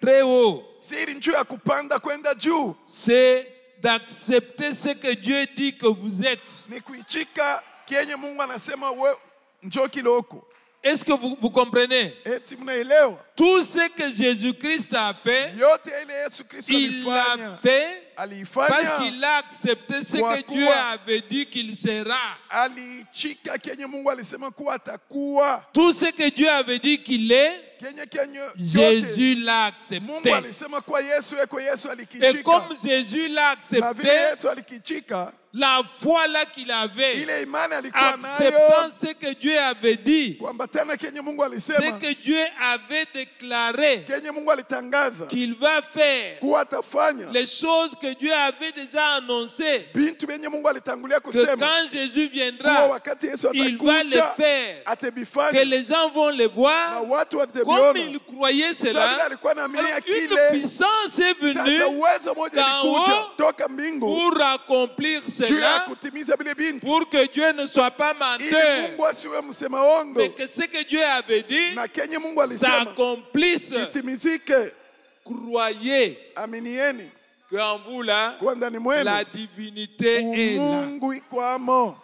très haut, Siri njoo ya kupanda kwenda juu. c'est d'accepter ce que Dieu dit que vous êtes. Ni kuichika kenye Mungu anasema we njoo kiloko. Est-ce que vous comprenez? Eti mnaelewa? Tout ce que Jésus-Christ a fait, Yote ile Yesu Kristo il l'a alifanya. fait Alifanya. parce qu'il a accepté ce Kwa que Dieu kuwa avait dit qu'il sera. alichika kenye Mungu alisema kuwa atakuwa. Tout ce que Dieu avait dit qu'il est, Kenye yote Jésus l'a Mungu accepté. alisema kuwa Yesu eko Yesu Et alikichika. comme Jésus l'a Na vile accepté, Yesu alikichika, la foi là qu'il avait, ile imani alikuwa nayo acceptant ce que Dieu avait dit, kwamba tena kenye Mungu ce alisema, que Dieu avait déclaré kenye Mungu alitangaza qu'il va faire, kuwa atafanya, les choses que Dieu avait déjà annoncées, bintu benye Mungu alitangulia que kusema quand Jésus kuwa viendra, wakati Yesu il va le atakuja faire, que atebifanya les gens vont le na voir, watu comme wataviona. il croyait Sasa vile cela. alikuwa Alors, anaaminia une kile, puissance est sasa venue uwezo moja d'en alikuja haut toka mbingu pour accomplir cela cela kutimiza vile bintu, pour que Dieu ne soit pas ili menteur, Mungu asiwe msema ongo, mais que ce que Dieu avait dit na kenye Mungu alisema s'accomplisse. itimizike. Croyez Aminieni qu'en vous là, kwa ndani mwenu la divinité est là. Mungu ikwamo.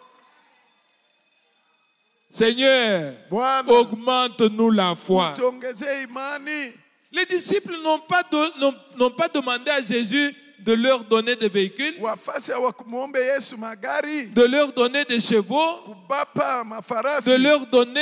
Seigneur, Bwana, augmente-nous la foi. tuongezee imani. Les disciples n'ont pas demandé à Jésus de leur donner des véhicules, Wafasi hawakumuombe Yesu magari, de leur donner des chevaux, kubapa mafarasi, de leur donner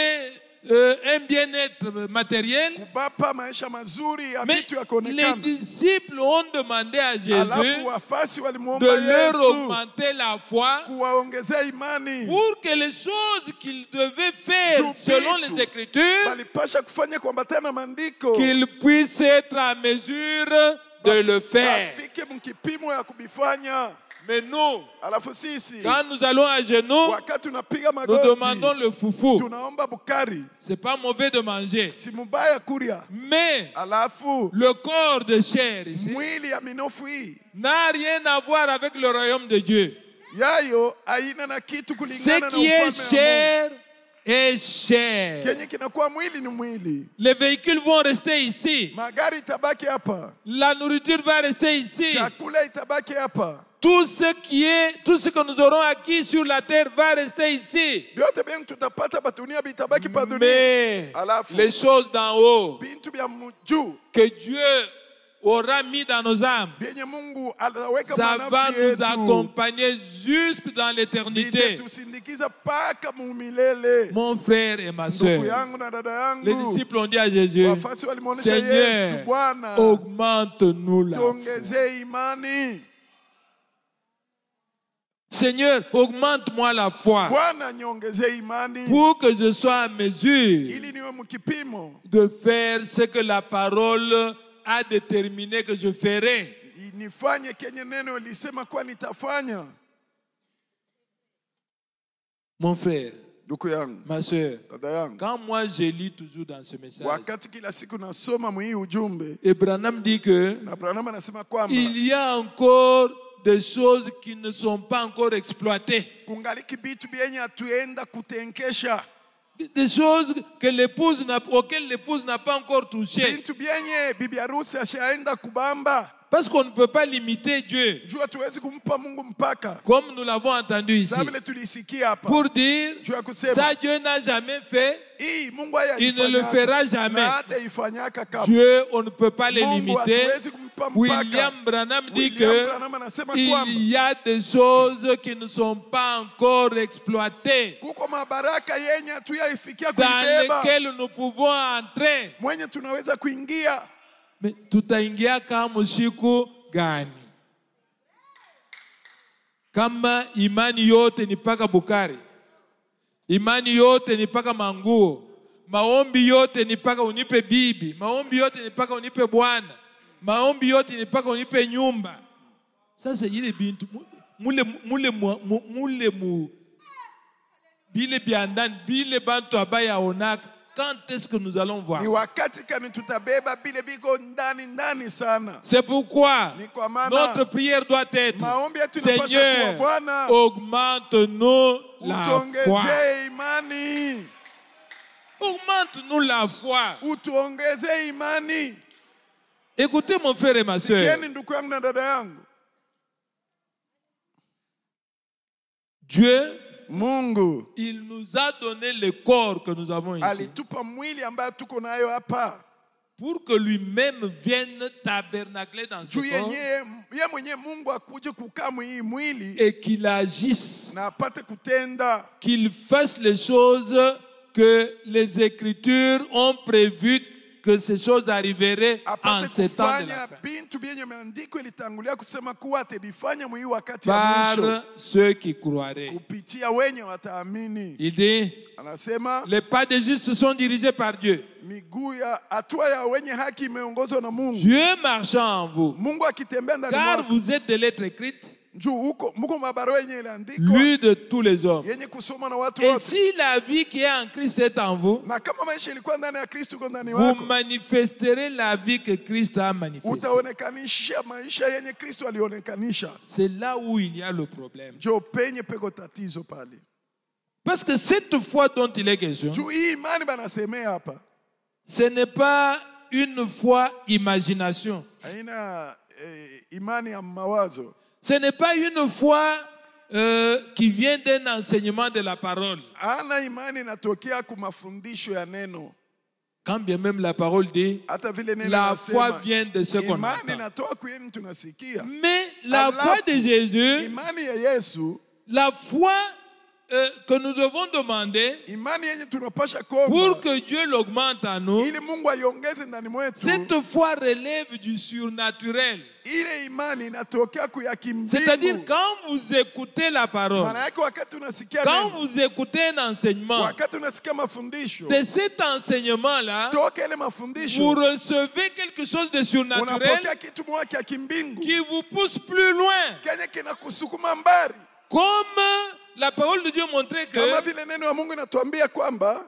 un bien-être matériel. kubapa maisha mazuri ya Mais vitu ya les kuonekana. disciples ont demandé à Alafu Jésus wafasi de walimuomba leur Yesu augmenter la foi kuwaongezea imani. pour que les choses qu'ils devaient faire selon les Écritures, Balipasha kufanya kuambatana na maandiko, qu'ils puissent être en mesure de le faire. bafike mkipimo ya kubifanya. Mais nous, Alafu sisi quand nous allons à genoux, wakati tunapiga nous demandons magoti le foufou. tunaomba bukari, C'est pas mauvais de manger. si mubaya kuria. Mais Alafu le corps de chair ici mwili ya minofu hii n'a rien à voir avec le royaume de Dieu. yayo haina na kitu Ce kulingana na qui est ufalme wa chair est Mungu. chair. Kenye kinakuwa mwili ni mwili. Les véhicules vont rester ici. Magari itabaki hapa, La nourriture va rester ici. chakula itabaki hapa, Tout ce que nous aurons acquis sur la terre va rester ici. vyote vyenye tutapata patunia vitabaki pa dunia. Mais Alafu les choses d'en haut bintu vya juu que Dieu aura mis dans nos âmes, vyenye Mungu alaweka ça va manafsi nous yetu, accompagner jusque dans l'éternité. tusindikiza paka mumilele. Mon frère et ma Ndugu soeur, yangu na dada les yangu, disciples ont dit à Jésus, wafasi walimuonesha Yesu, Seigneur, Bwana augmente-nous la foi. tuongezee imani. Seigneur, augmente-moi la foi Bwana niongezee imani pour que je sois en mesure ili niwe mkipimo de faire ce que la parole a déterminé que je ferai. nifanye kenye neno lisema kwa nitafanya. Mon frère, Ndugu yangu, ma soeur, dada yangu, quand moi je lis toujours dans ce message, wakati kila siku nasoma mwii ujumbe et Branham dit que na Branham anasema kwamba il y a encore des choses qui ne sont pas encore exploitées. kungaliki bitu byenye hatuenda kutenkesha, Des choses auxquelles l'épouse n'a pas encore touché. bintu byenye bibi harusi ashaenda kubamba. Parce qu'on ne peut pas limiter Dieu, Jua tuwezi kumpa Mungu mpaka. comme nous l'avons entendu ici. Sasa vile tulisikia hapa. Pour dire, Jua kusema ça Dieu n'a jamais fait, hii Mungu haya il ne le fera jamais. na hata ifanyaka kama. Dieu, on ne peut pas les Mungu limiter. hatuwezi kumpa mpaka. William Branham dit William Branham anasema kwamba qu'il y a des choses qui ne sont pas encore exploitées, kuko mabaraka yenye hatuyaifikia dans kuibeba, lesquelles nous pouvons entrer. mwenye tunaweza kuingia. Mais tutaingia kama siku gani? Kama imani yote ni paka bukari, imani yote ni paka manguo, maombi yote ni paka unipe bibi, maombi yote ni paka unipe bwana, maombi yote ni paka unipe nyumba. Sasa ile bintu bile biandani bile bantu abaya onaka. Quand est-ce que nous allons voir? Ni wakati kani tutabeba bile biko ndani sana. C'est pourquoi Ni kwa maana notre prière doit être, maombi yetu inapaswa kuwa, Seigneur, Bwana augmente-nous la foi. utuongezee imani, Augmente-nous la foi. utuongezee imani. Écoutez mon frère et ma soeur. Sikieni ndugu yangu na dada yangu, Dieu, Mungu il nous a donné le corps que nous avons ici alitupa mwili ambayo tuko nayo hapa pour que lui-même vienne tabernacler dans ce juu corps ye mwenye Mungu akuje kukaa hii mwili et qu'il agisse, na apate kutenda, qu'il fasse les choses que les Écritures ont prévues que ces choses arriveraient en apate ce temps de kufanya la fin. bintu byenye maandiko ilitangulia kusema kuwa atebifanya mwii wakati ya Par mwisho ceux qui croiraient. kupitia wenye wataamini. Il dit, Anasema les pas des justes sont dirigés par Dieu. miguu ya hatua ya wenye haki imeongozwa na Mungu. Dieu marchant en vous. Mungu akitembea ndani Car mwako, vous êtes des lettres écrites Njoo huko mko mabarua yenye iliandikwa lu de tous les hommes. yenye kusoma na watu Et wote. si la vie qui est en Christ est en vous, Na kama maisha ilikuwa ndani ya Kristo kwa ndani vous wako, manifesterez la vie que Christ a manifestée. utaonekanisha maisha yenye Kristo alionekanisha. C'est là où il y a le problème. Njoo penye peko tatizo pale. Parce que cette foi dont il est question, Juu hii imani banasemea hapa ce n'est pas une foi imagination. haina imani ya mawazo. Ce n'est pas une foi qui vient d'un enseignement de la parole. Ana imani inatokea kwa mafundisho ya neno. Quand bien même la parole dit, Hata vile neno la foi linasema, vient de ce qu'on imani entend. inatoka kwa yenu tunasikia. Mais la foi de Jésus, Imani ya Yesu, la foi que nous devons demander imani yenye tunapasha pour kuomba que Dieu l'augmente en nous, ili Mungu aiongeze ndani mwetu. cette foi relève du surnaturel. Ile imani inatokea kwa ya C'est-à-dire kimbingu. quand vous écoutez la parole, Maana yake wakati unasikia quand neno, vous écoutez un enseignement, wakati unasikia mafundisho, de cet enseignement-là, toka ile vous mafundisho recevez quelque chose de surnaturel unapokea kitu moja kia kimbingu qui vous pousse plus loin. kenye kinakusukuma mbali. Comme la parole de Dieu montrait Kama que vile neno ya Mungu inatuambia kwamba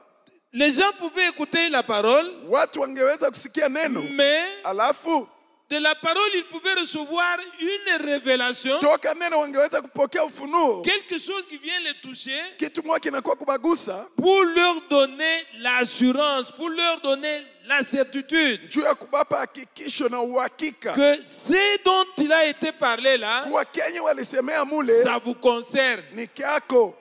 les gens pouvaient écouter la parole, watu wangeweza kusikia neno, mais alafu de la parole, ils pouvaient recevoir une révélation, toka neno wangeweza kupokea ufunuo, quelque chose qui vient les toucher kitu moja kinakuwa kubagusa pour leur donner l'assurance, pour leur donner la certitude juu ya kubapa hakikisho na uhakika que ce dont il a été parlé là, kuwa kenye walisemea mule ça vous concerne. ni kyako,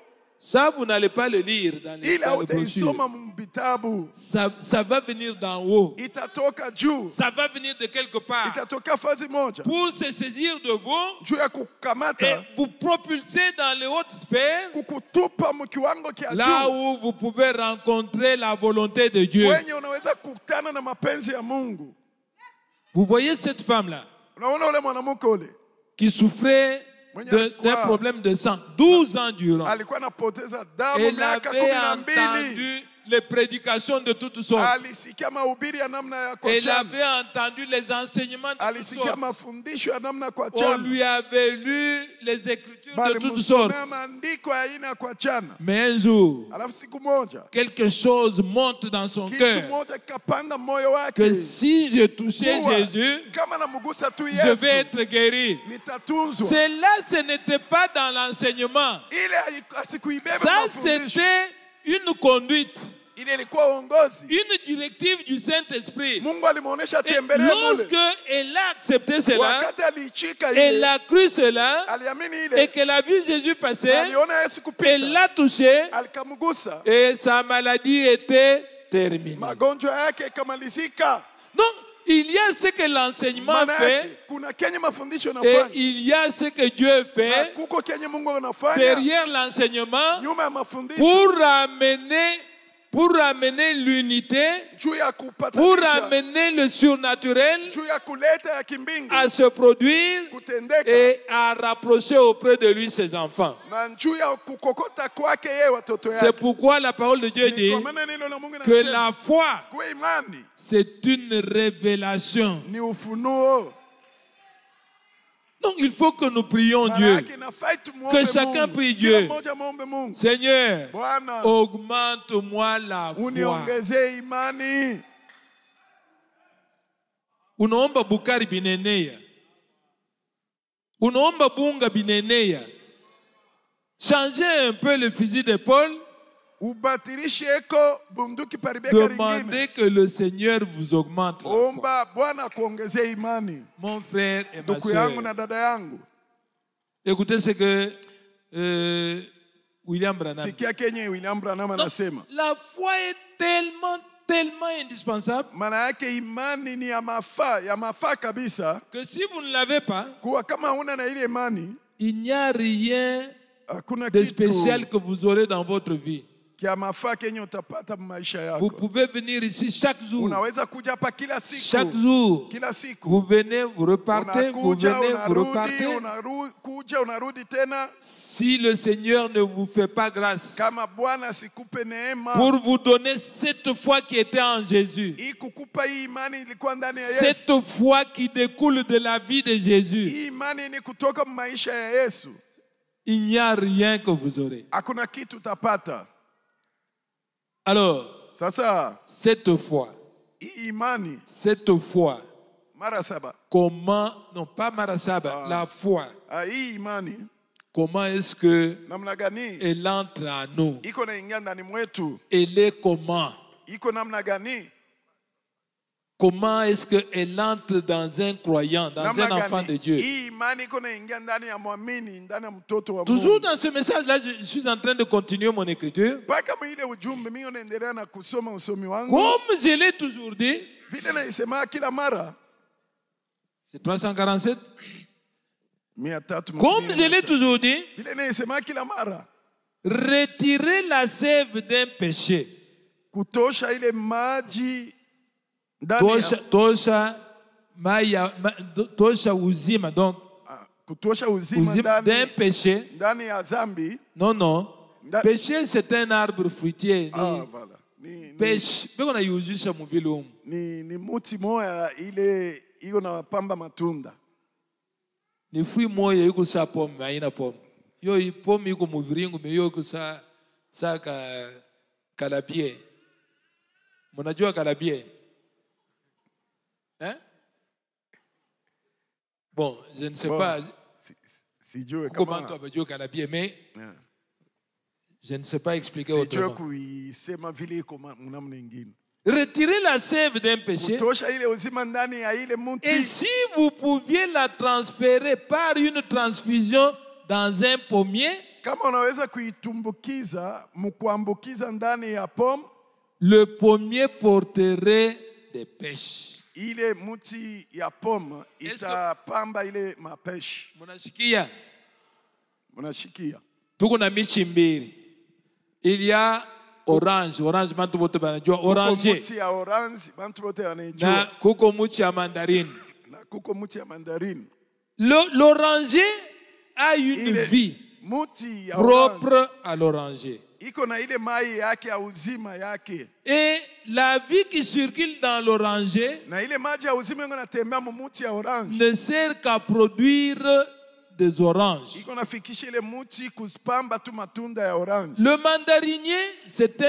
Ça, vous n'allez pas le lire dans les ila brochures. utaisoma mbitabu, Ça va venir d'en haut. itatoka juu, Ça va venir de quelque part itatoka fazi moja pour se saisir de vous juu ya et kukamata, vous propulser dans les hautes sphères, kukutupa mkiwango kia là juu où vous pouvez rencontrer la volonté de Dieu. wenye unaweza kukutana na mapenzi ya Mungu. Vous voyez cette femme-là Unaona ule mwanamke ule qui souffrait d'un problème de sang 12 ans durant. alikuwa anapoteza damu Elle miaka avait 12. entendu les prédications de toutes sortes. Alisikia mahubiri ya namna ya Elle kuachana, avait entendu les enseignements de toutes alisikia sortes. mafundisho ya namna ya On kuachana, lui avait lu les écritures de toutes sortes. balimsomea maandiko ya aina ya kuachana. Mais un jour, Alafu siku moja quelque chose monte dans son kitu cœur. moja kikapanda moyo Que wake, si je touchais kuwa Jésus, kama namgusa tu je vais Yesu être guéri. nitatunzwa. Cela, ce n'était pas dans l'enseignement. Ile asikuibeba Ça, mafundisho, c'était une conduite, ile ilikuwa uongozi. une directive du Saint-Esprit. Mungu alimuonesha Et tembelee mule. lorsque elle a accepté cela, Wakati aliichika elle ile, a cru cela, aliamini et ile, qu'elle a vu Jésus passer, aliona Yesu elle kupita, l'a touché, alikamgusa, et sa maladie était terminée. magonjwa yake ikamalizika. Donc, il y a ce que l'enseignement Maana fait, yake kuna kenye mafundisho et yanafanya, il y a ce que Dieu na fait kuko kenye Mungu anafanya derrière l'enseignement nyuma ya mafundisho pour ramener l'unité, juu ya pour kupatanisha, ramener le surnaturel juu ya kuleta ya kimbingu à se produire kutendeka, et à rapprocher auprès de lui ses enfants. na juu ya kukokota kwake yeye watoto C'est yake. pourquoi la parole de Dieu Ni dit kwa maana neno la Mungu que linasema la foi, kwa imani c'est une révélation. ni ufunuo. Donc il faut que nous prions Maana Dieu. yake inafai tumuombe Que chacun Mungu. prie Kila Dieu. mmoja muombe Mungu. Seigneur, Bwana, augmente-moi la foi. uniongezee imani. Unaomba bukari binenea. Unaomba bunga binenea. Changez un peu le fusil d'épaule. Ubatilishe eko bunduki paribeka ringine. Demandez que le Seigneur vous augmente la foi. Omba Bwana kuongezee imani. Mon frère et ma Ndugu yangu soeur, na dada yangu, écoutez ce que William Branham dit. sikia kenye William Branham anasema. La foi est tellement indispensable Maana yake imani ni ya mafaa kabisa, que si vous ne l'avez pas, kuwa kama huna na ile imani il n'y a rien hakuna de kitu spécial que vous aurez dans votre vie. kia mafaa kenye utapata maisha Vous yako. pouvez venir ici chaque jour. Unaweza kuja hapa kila siku. Chaque jour. Kila siku. Vous venez, vous repartez, vous Unakuja, venez, vous unarudi, repartez. unakuja, unarudi tena. Si le Seigneur ne vous fait pas grâce Kama Bwana sikupe neema. pour vous donner cette foi qui était en Jésus, Hii kukupa hii imani ilikuwa ndani ya cette Yesu. foi qui découle de la vie de Jésus, Hii imani ni kutoka maisha ya Yesu. il n'y a rien que vous aurez. Hakuna kitu utapata. Alors, Sasa cette foi, hii imani cette foi, mara saba. comment, non pas Marasaba, la foi, Hii imani comment est-ce que namna gani elle entre en nous? iko naingia ndani mwetu? Elle est comment? Iko namna gani? Comment est-ce qu'elle entre dans un croyant, dans Namna un enfant gani? de Dieu? Hii imani iko naingia ndani ya muamini, ndani ya mtoto wa Toujours Mungu. dans ce message-là, je suis en train de continuer mon écriture. Mpaka mwile ujumbe mimi naendelea na kusoma usomi wangu. Comme je l'ai toujours dit, Vile naisema kila mara. c'est 347. 300. Comme je l'ai toujours dit, Vile naisema kila mara. retirer la sève d'un péché. Kutosha ile maji ndani ya Tosha uzima, donc kutosha uzima uzima d'un ndani péché. ndani ya zambi. Non, non. Péché, c'est un arbre fruitier. Voilà. Pêche. Ni muti moya ile iko na pamba matunda. Ni fruit moya iko sa pomme, haina pomme. Yo pomme iko muviringo, me yo iko sa kalabie. Mnajua kalabie? Hein? Bon, je ne sais pas. Sijue Comment kama tu abajua kalabie, mais je ne sais pas expliquer autrement. Kuisema vile iko namna nyingine. Retirer la sève d'un péché. Kutosha ile uzima ndani ya ile muti. Et si vous pouviez la transférer par une transfusion dans un pommier, kama unaweza kuitumbukiza mkuambukiza ndani ya pomme, le pommier porterait des pêches. Ile muti ya pomme itapamba ile mapeshi. Munashikia? Munashikia. Tuko na michi mbili. Il y a orange bantu bote banajua orange. Muti ya orange bantu bote wanajua. Na kuko muti ya mandarine. Na kuko muti ya mandarine. L'oranger a une vie propre à l'oranger. Iko na ile mai yake ya uzima yake. Et la vie qui circule dans l'oranger na ile maji ya uzima yanatembea mu muti ya orange ne sert qu'à produire des oranges. iko nafikisha ile muti kuspamba tu matunda ya orange. Le mandarinier, c'est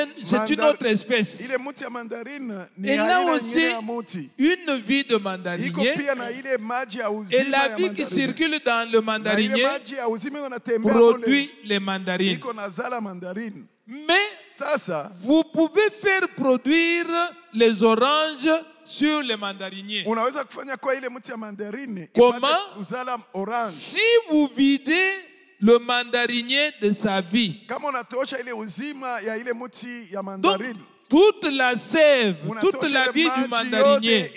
une autre espèce. Ile muti ya mandarine ni elle a aina aussi ya muti. une vie de mandarinier. Iko pia na ile maji ya uzima et la vie qui circule dans le mandarinier produit les mandarines. Iko nazala mandarine. Mais sasa vous pouvez faire produire les oranges sur les mandariniers. Unaweza kufanya kwa ile mti ya mandarine comment? Uzala orange. Si vous videz le mandarinier de sa vie. Kama unatosha ile uzima ya ile mti ya mandarine. Donc, toute la sève, toute la vie du mandarinier,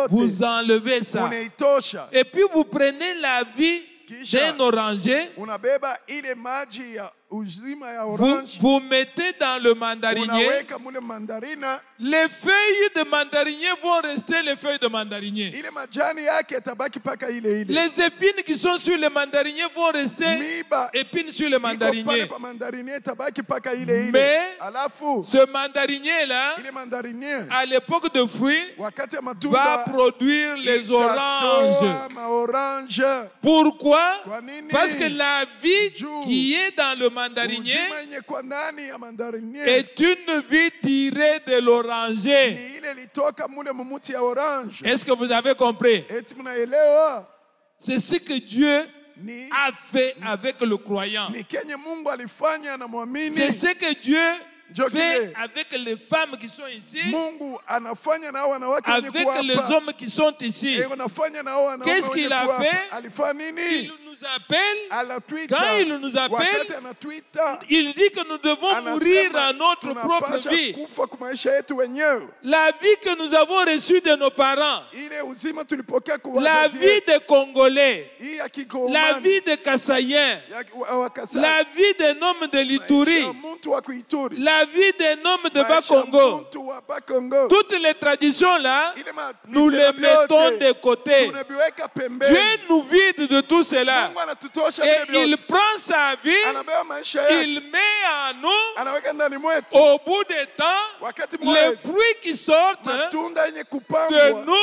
vous enlevez ça. Et puis vous prenez la vie d'un oranger, vous mettez dans le mandarinier. Les feuilles de mandarinier vont rester les feuilles de mandarinier. Les épines qui sont sur le mandarinier vont rester épines sur le mandarinier. Mais ce mandarinier-là, à l'époque de fruits, va produire les oranges. Pourquoi? Parce que la vie qui est dans le mandarinier est une vie tirée de l'oranger. Est-ce que vous avez compris? C'est ce que Dieu a fait avec le croyant. C'est ce que Dieu fait avec les femmes qui sont ici, Mungu anafanya na wanawake wenye avec kuapa. les hommes qui sont ici. Anafanya na wanaume Qu'est-ce wenye qu'il a kuapa. fait? Alifanya nini? Il nous appelle. Anatuita. Quand il nous appelle, Wakati anatuita, il dit que nous devons anasema mourir à notre propre tunapasha vie. kufa kwa maisha yetu wenyewe. La vie que nous avons reçue de nos parents, Ile uzima tulipokea kwa la wazazi vie des Congolais, hii ya la Kikongomani, vie des Kassaïens, ya Wakasai, la vie des hommes de l'Ituri, maisha ya mtu wa Kuituri, la vie des hommes de maisha ya Bas-Congo. mtu wa Bas-Congo. Toutes les traditions là, Ile ma- nous les misemo yote, mettons de côté. tunaviweka pembeni. Dieu nous vide de tout cela. Mungu anatutosha Et vile il vyote. prend sa vie, Anabeba maisha yake, il met en nous, anaweka ndani mwetu. au bout des temps, Wakati les mmoja fruits qui sortent matunda yenye de kupangwa nous,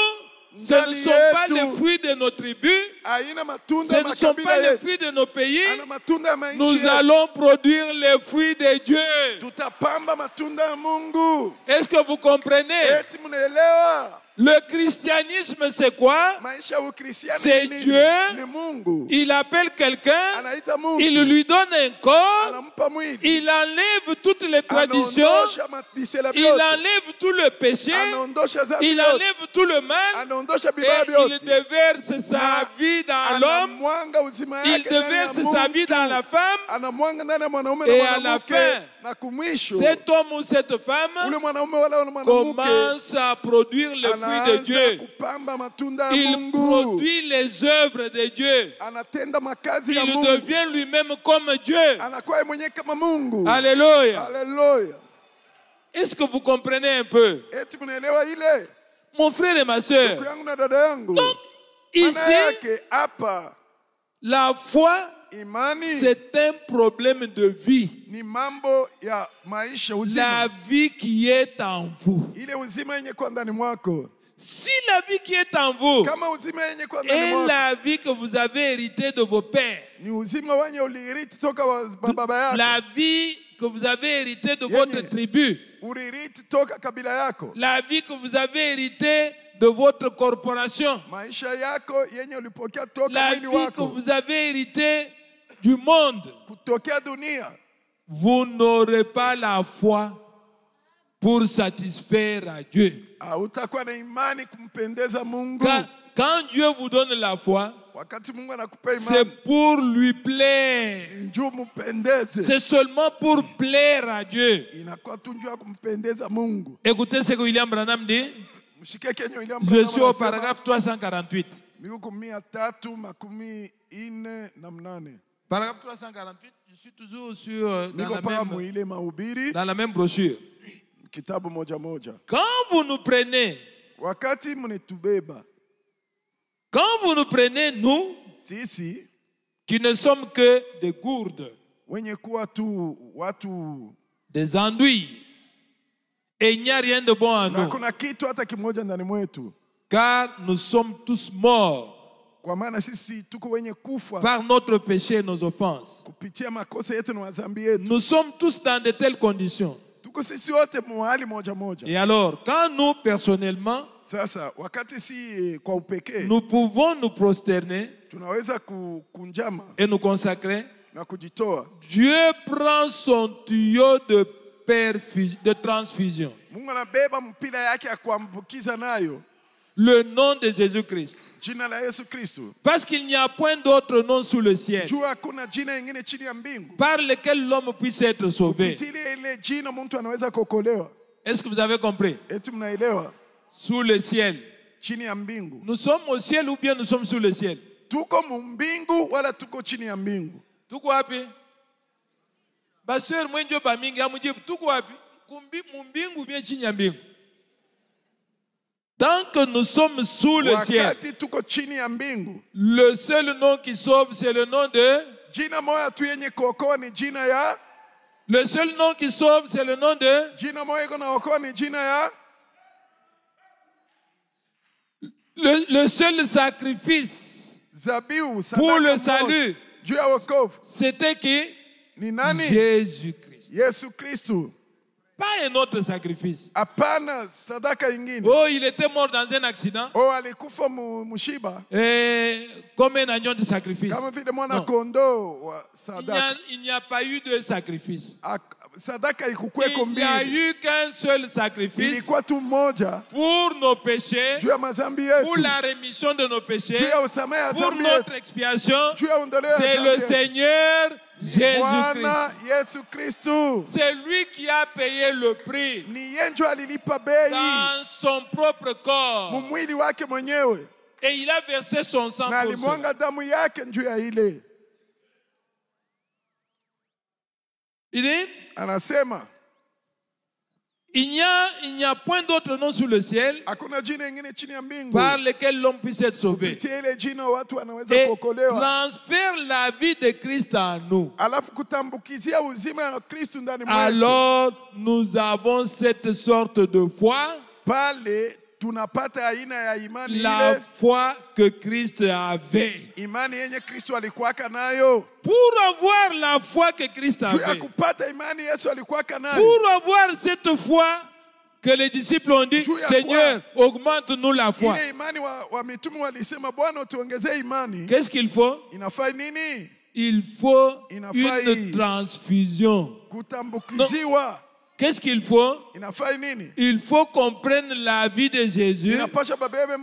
ce ne sont pas les fruits de nos tribus, haina ce matunda ne sont makabila pas les yetu, fruits de nos pays. ana matunda ya manchi Nous yetu. allons produire les fruits de Dieu. Tutapamba matunda ya Mungu. Est-ce que vous comprenez? Eti mnaelewa? Le christianisme, c'est quoi? Maisha ya Ukristiani C'est ni nini? Dieu. Ni Mungu. Il appelle quelqu'un, Anaita Mungu. il lui donne un corps, Anampa mwili. il enlève toutes les traditions, Anaondosha mabisela il vyote. enlève tout le péché, Anaondosha dhambi il yote. enlève tout le mal Anaondosha et vibaya il vyote. déverse sa vie dans l'homme, Anamwanga uzima il yake ndani ya déverse sa vie dans la femme. Anamwanga ndani ya mwanaume Et na à la mwanamke. fin, Na kumwisho Cet homme ou cette femme ule mwanaume wala ule mwanamke commence à produire les fruits de anaanza Dieu. kupamba matunda ya Il Mungu. produit les œuvres de Dieu. Anatenda makazi ya Il Mungu. devient lui-même comme Dieu. Anakuwa yeye mwenyewe kama Mungu. Alléluia. Haleluya. Est-ce que vous comprenez un peu? Eti mnaelewa ile? Mon frère et ma soeur. Ndugu yangu na dada yangu. Donc, Maana ici, yake hapa la foi, imani c'est un problème de vie. ni mambo ya maisha La uzima. vie qui est en vous. Ile uzima yenye kwa ndani mwako. Si la vie qui est en vous Kama uzima yenye kwa ndani est mwako la vie que vous avez héritée de vos pères, ni uzima wenye uliriti toka wa baba yako. la vie que vous avez héritée de votre tribu, Uliriti toka kabila yako. la vie que vous avez héritée de votre corporation, Maisha yako yenye ulipokea toka la mwili vie que wako. vous avez héritée du monde, Kutokea dunia. vous n'aurez pas la foi pour satisfaire à Dieu. Utakuwa na imani kumpendeza Mungu. Quand Dieu vous donne la foi, Wakati Mungu anakupa c'est imani, pour lui plaire. njoo mpendeze. C'est seulement pour plaire à Dieu. Inakuwa tu njoo kumpendeza Mungu. Écoutez ce que William Branham dit. Mshike Kenya William Je Branham suis au anasema, paragraphe 348. Miko 348. Paragraphe 348, je suis toujours sur, Niko pa muile mahubiri dans la même brochure. kitabu moja moja. Quand vous nous prenez, Wakati mnitubeba nous, sisi qui ne sommes que des gourdes, wenye kuwa tu watu des enduits, et il n'y a rien de bon en na nous, kuna kitu hata kimoja ndani mwetu, car nous sommes tous morts kwa maana sisi tuko wenye kufa par notre péché et nos offenses. kupitia makosa yetu na madhambi yetu. Nous sommes tous dans de telles conditions. Tuko sisi wote mahali moja moja. Et alors, quand nous, personnellement, Sasa wakati si kwa upekee nous pouvons nous prosterner tunaweza kunjama et nous consacrer, na kujitoa, Dieu prend son tuyau de transfusion, Mungu anabeba mpira yake ya kuambukiza nayo le nom de Jésus-Christ. jina la Yesu Kristo. Parce qu'il n'y a point d'autre nom sous le ciel Jua hakuna jina lingine chini ya mbingu par lequel l'homme puisse être sauvé. kupitia ile jina mtu anaweza kuokolewa. Est-ce que vous avez compris? Eti mnaelewa? Sous le ciel. Chini ya mbingu. Nous sommes au ciel ou bien nous sommes sous le ciel? Tuko mbingu wala tuko chini ya mbingu? Tuko wapi? Baseur mwenjo ba mingi amujibu tuko wapi? Mbingu ou bien chini ya mbingu? Tant que nous sommes sous le ciel, Wakati tuko chini ya mbingu, le seul nom qui sauve, c'est le nom de... jina moja tu yenye kuokoa ni jina ya... Le seul nom qui sauve, c'est le nom de... Jina moja iko naokoa ni jina ya... Le seul sacrifice Zabiu, pour le sadaka salut, juu ya wokovu c'était qui? ni nani? Jésus-Christ. Yesu Kristo. Pas un autre sacrifice. Hapana sadaka ingine. Oh, il était mort dans un accident. Oh, alikufa mushiba Comme un agneau de sacrifice. kama vile mwana Non. kondoo wa sadaka. Il n'y a pas eu de sacrifice. sadaka ikukweko Il n'y a mbili, eu qu'un seul sacrifice ilikuwa tu moja pour nos péchés, juu ya mazambi pour yetu, la rémission de nos péchés, juu ya usamehe ya pour zambi notre yetu, expiation. juu ya ondoleo ya C'est zambi le yetu. Seigneur Jésus-Christ. Bwana Yesu Kristu C'est lui qui a payé le prix ni yenjo alilipa bei dans son propre corps. mumwili wake mwenyewe, Et il a versé son sang na pour cela. alimwanga damu yake juu ya ile. Il dit, Anasema il n'y a point d'autre nom sous le ciel hakuna jina ingine chini ya mbingu par lequel l'homme puisse être sauvé. kupitia ile jina watu wanaweza Et kuokolewa, transfère la vie de Christ en nous. alafu kutambukizia uzima wa Kristu ndani mwetu. Alors nous avons cette sorte de foi, Pale tunapata aina ya imani la ile, foi que Christ avait. imani yenye Kristu alikuwaka nayo. Pour avoir la foi que Christ Juu ya avait, kupata imani Yesu alikuwaka nayo, pour avoir cette foi que les disciples ont dit, Juu ya Seigneur, augmente-nous la foi. ile imani wa mitume walisema, Bwana utuongezee imani. Qu'est-ce qu'il faut? Inafai nini? Il faut Inafai une transfusion. Kutambukiziwa. Qu'est-ce qu'il faut? Inafai nini? Il faut qu'on prenne la vie de Jésus, Inapasha babebe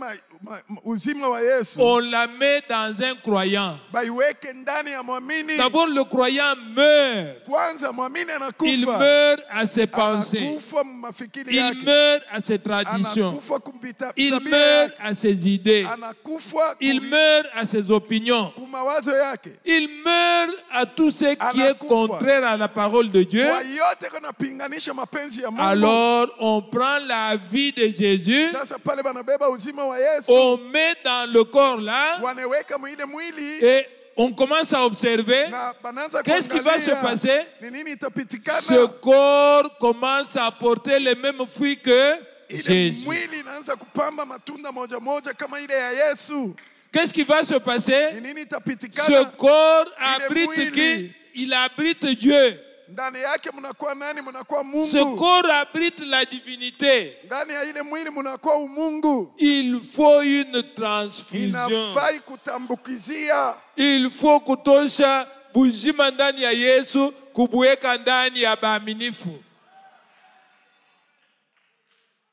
uzima wa Yesu, on la met dans un croyant. baiweke ndani ya mwamini. D'abord, le croyant meurt. Kwanza mwamini Il anakufa, meurt à ses pensées. anakufa mafikiri Il yake, meurt à ses traditions. anakufa kumpita Il tabia meurt yake, à ses idées. anakufa Il meurt à ses opinions. kumawazo yake, Il meurt à tout ce qui est Anakufa. contraire à la parole de Dieu. kwa yote kunapinganisha mapenzi ya Mungu. Alors, on prend la vie de Jésus, Sasa pale banabeba uzima wa Yesu, on met dans le corps là, wanaweka mwile mwili et on commence à observer. na bananza Qu'est-ce qui va se kuangalia passer? ni nini itapitikana. Ce corps commence à porter les mêmes fruits que Ile Jésus. mwili inaanza kupamba matunda moja moja kama ile ya Yesu. Qu'est-ce qui va se passer? Ni nini Ce itapitikana? corps Ile abrite mwili. qui? Il abrite Dieu. Ndani yake mnakuwa nani? Mnakuwa Ce Mungu. corps abrite la divinité. Ndani ya ile mwili mnakuwa umungu. Il faut une transfusion. Inafai kutambukizia. Il faut kutosha bujima ndani ya Yesu kubuweka ndani ya baaminifu.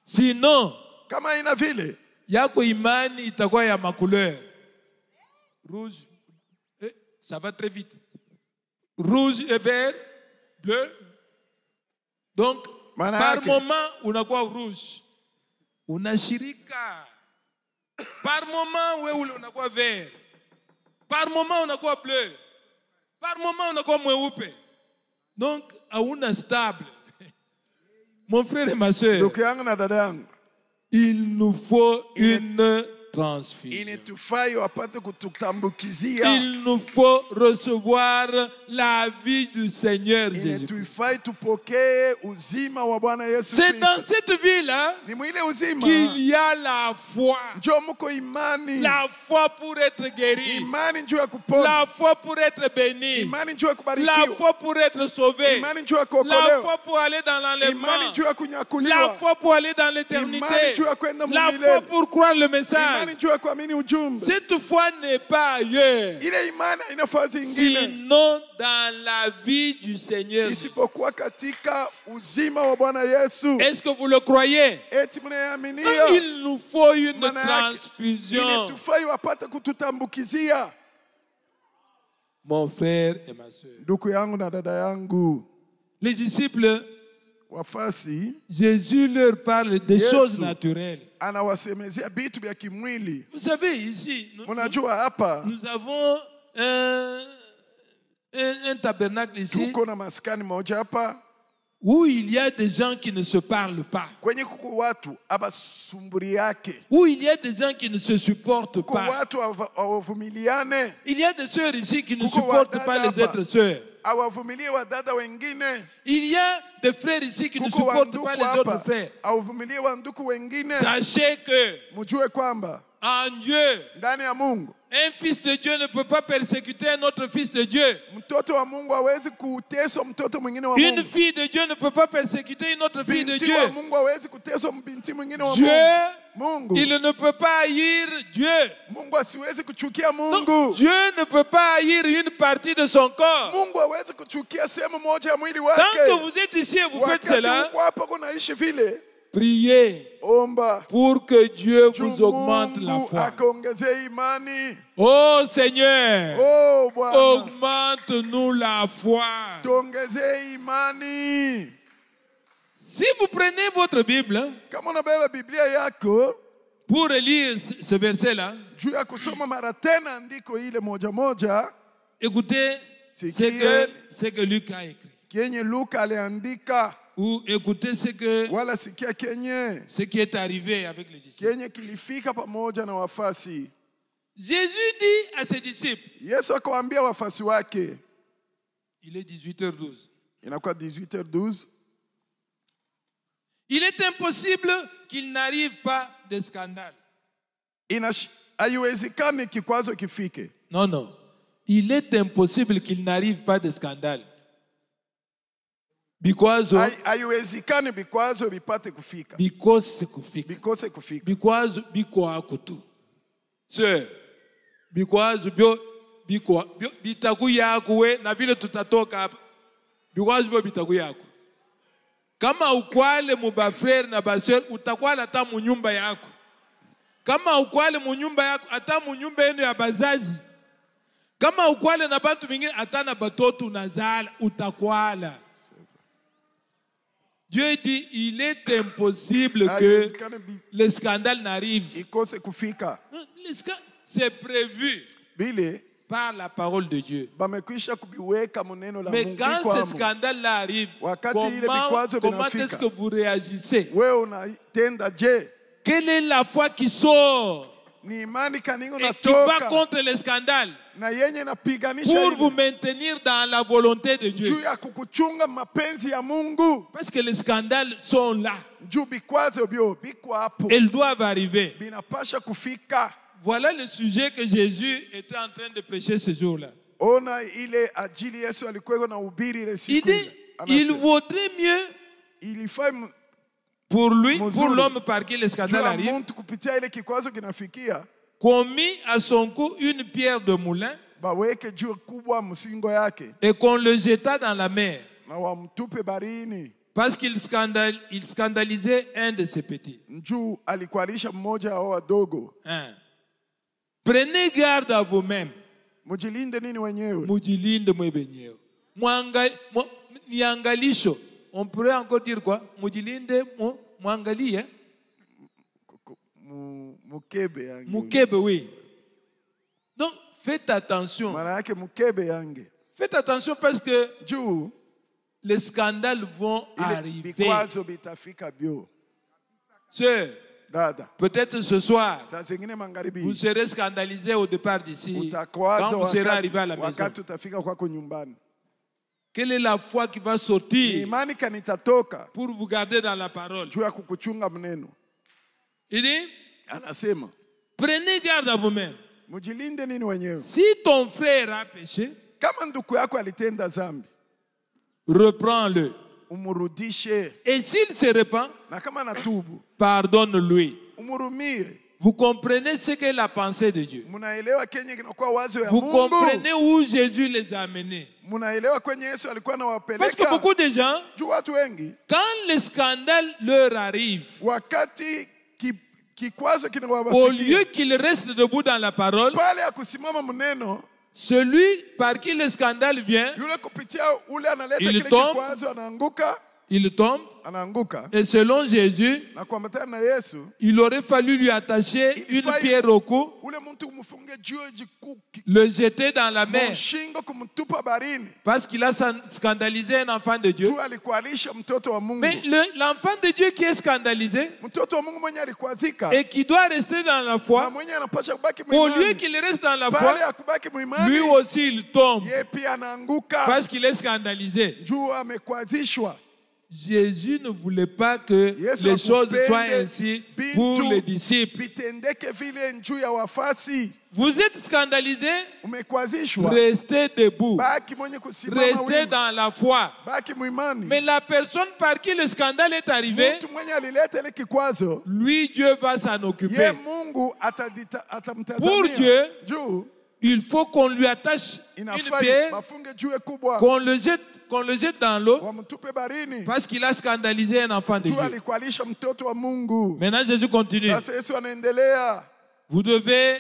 Sinon, Kama ina vile yako imani itakuwa ya macouleur. Rouge. Ça va très vite. Rouge et vert, bleu. Donc, Maana par yake, moment unakuwa rouge. Unashirika. Par moment wewe unakuwa vert. Par moment unakuwa bleu. Par moment unakuwa mweupe. Donc, hauna stable. Mon frère et ma soeur, ndugu yangu na dada yangu, il nous faut une transfusion. inatufai wapate kututambukizia. Il nous faut recevoir la vie du Seigneur Jésus. Inatufai tupokee uzima wa Bwana Yesu C'est Kristo. dans cette vie-là Ni mwile uzima qu'il y a la foi. njoo mko imani. La foi pour être guéri. Imani njoo ya kupona. La foi pour être béni. Imani njoo ya La kubarikiwa. foi pour être sauvé. Imani njoo ya La kuokolewa. foi pour aller dans Imani l'enlèvement. njoo ya La kunyakuliwa. foi pour aller dans l'éternité. Imani njoo ya kwenda La milele. foi pour croire le message. Imani njoo ya kuamini ujumbe. Cette foi n'est pas ailleurs, Ile imani haina nafasi nyingine sinon dans la vie du Seigneur. isipokuwa katika uzima wa Bwana Yesu. Est-ce que vous le croyez? Eti mnayaaminia? Il nous faut une Maana yake, transfusion. inatufai wapate kututambukizia. Mon frère et ma soeur, Ndugu yangu na dada yangu, les disciples, wafasi Jésus leur parle des Yesu choses naturelles. anawasemezea vitu vya kimwili. Vous savez, ici, Mnajua hapa nous avons un tabernacle ici tuko na maskani moja hapa où il y a des gens qui ne se parlent pas, kwenye kuko watu abasumburi yake, où il y a des gens qui ne se supportent kuko pas. watu awavumiliane, Il y a des sœurs ici qui ne Kuko supportent wadada pas les hapa. autres sœurs. awavumilie wadada wengine. Il y a des frères ici qui ne Kuko supportent wanduku pas les autres hapa frères. awavumilie wanduku wengine. Sachez que Mjue kwamba en Dieu, ndani ya Mungu un fils de Dieu ne peut pas persécuter un autre fils de Dieu. mtoto wa Mungu hawezi kuteswa mtoto mwingine wa Une Mungu. fille de Dieu ne peut pas persécuter une autre fille de Binti wa Dieu. Mungu hawezi kuteswa binti mwingine wa Dieu Mungu. Mungu. Il ne peut pas haïr Dieu. Mungu asiwezi kuchukia Non, Mungu. Dieu ne peut pas haïr une partie de son corps. Mungu hawezi kuchukia sehemu moja ya mwili Tant que wake. vous êtes ici et vous faites Wakati cela, uko hapa kunaishi vile, priez omba pour que Dieu juu vous augmente la Mungu foi. akaongezee imani. Oh Seigneur, Oh Bwana, augmente-nous la foi. tuongezee imani. Si vous prenez votre Bible Kama unabeba Biblia yako pour lire ce verset-là, juu ya kusoma mara tena andiko ile moja moja, écoutez C'est ce que Luc a écrit. kenye Luka aliandika, Ou écoutez wala sikia kenye ce qui est arrivé avec les disciples. kenye kilifika pamoja na wafasi. Jésus dit à ses disciples, Yesu akawaambia wafasi wake, il est 18h12. inakuwa 18h12, Il est impossible qu'il n'arrive pas de scandale. haiwezekani kikwazo kifike. Non, non. Il est impossible qu'il n'arrive pas de scandale. Because Haiwezekani vikwazo vipate kufika, because kufika. vikose kufika. Because biko akutu. Sir. Because biko bitaku yako we na vile tutatoka hapa. Because bitaku yako. Kama ukwale mubafrere na basher utakwala hata munyumba yako. Kama ukwale munyumba yako hata munyumba yenu ya bazazi. Kama ukwale na bantu bingine hata na batoto unazala utakwala. Dieu dit il est impossible que le scandale n'arrive. Ikose kufika. C'est prévu Bile par la parole de Dieu. bamekwisha kubiweka maneno la Mais Mungu quand kwamo. ce scandale-là arrive, Wakati ile vikwazo comment vinafika, est-ce que vous réagissez? wewe unatenda je? Quelle est la foi qui sort Ni imani kaningo et qui va natoka contre le scandale na yenye napiganisha pour ile vous maintenir dans la volonté de Dieu? juu ya kukuchunga mapenzi ya Mungu. Parce que les scandales sont là. Juu vikwazo bio biko hapo, Elles doivent arriver. binapasha kufika. Voilà le sujet que Jésus était en train de prêcher ce jour-là. Ona ile ajili Yesu alikuwa na ubiri ile Il siku dit, ile. il Anasema, vaudrait mieux ilifai pour lui, Mzuri. pour l'homme par qui le juu scandale ya arrive, mtu kupitia ile kikwazo kinafikia, qu'on mit à son cou une pierre de moulin baweke juu kubwa msingo yake et qu'on le jeta dans la mer. na wamtupe barini. Parce qu'il il scandalisait un de ses petits. Juu alikwalisha mmoja wa wadogo. Hein. Prenez garde à vous-même. Mujilinde nini wenyewe. Mujilinde mwebenyewe. Niangalisho. On pourrait encore dire quoi? Mujilinde mwangalie. Mukebe yange. Mukebe, oui. Donc, faites attention. Maana yake mukebe yange. Faites attention parce que Juu les scandales vont ile arriver. vikwazo bitafika bio. Sœur, Dada, peut-être ce soir, saa zingine magharibi vous serez scandalisé au départ d'ici. utakwaza Quand vous serez arrivé à la maison. wakati utafika kwako nyumbani. Quelle est la foi qui va Ni sortir imani kanitatoka pour vous garder dans la parole? juu ya kukuchunga mneno. Il dit, Anasema prenez garde à vous-même. mujilinde nini wenyewe. Si ton frère a péché, Kama ndugu yako alitenda zambi, reprends-le. umurudishe, Et s'il se repent, na kama natubu pardonne-lui. umurumie. Vous comprenez ce qu'est la pensée de Dieu. Munaelewa kenye kinakuwa wazo ya Vous Mungu. comprenez où Jésus les a amenés. Munaelewa kwenye Yesu alikuwa Parce que anawapeleka. beaucoup de gens, Juu watu wengi quand le scandale leur arrive, wakati kikwazo au kinawafikia, lieu qu'ils restent debout dans la parole, pale ya kusimama mneno, celui par qui le scandale vient, yule kupitia ule analeta Il kile tombe. kikwazo anaanguka, il tombe. anaanguka. Et selon Jésus, Na kuambatana na Yesu, il aurait fallu lui attacher Il une faille- pierre au cou, ule mtu umfunge juu le jeter dans la mer, mshingo kumtupa barini. parce qu'il a scandalisé un enfant de Dieu. Juu alikualisha mtoto wa Mungu. Mais l'enfant de Dieu qui est scandalisé Mtoto wa Mungu mwenye alikwazika et qui doit rester dans la na foi, mwenye anapasha kubaki au lieu muimani, qu'il reste dans la pale foi, ya kubaki muimani, lui aussi il tombe yeye pia anaanguka parce qu'il est scandalisé. juu amekwazishwa. Jésus ne voulait pas que Yesu les choses hakupende soient ainsi pour les disciples. bitendeke vile njuu ya wafasi. Vous êtes scandalisés? Umekwazishwa, Restez debout. baki mwenye kusimama Restez wima, dans la foi. baki mwimani. Mais la personne par qui le scandale est arrivé, Mtu mwenye alileta ile kikwazo, lui, Dieu va s'en ye occuper. Mungu Pour atamtazamia. Dieu, Juu il faut qu'on lui attache une inafaa pierre, bafunge jiwe kubwa, qu'on le jette dans l'eau, wamtupe barini. parce qu'il a scandalisé un enfant de Juu Dieu. alikwalisha mtoto wa Mungu. Maintenant, Jésus continue. Sasa Yesu anaendelea, Vous devez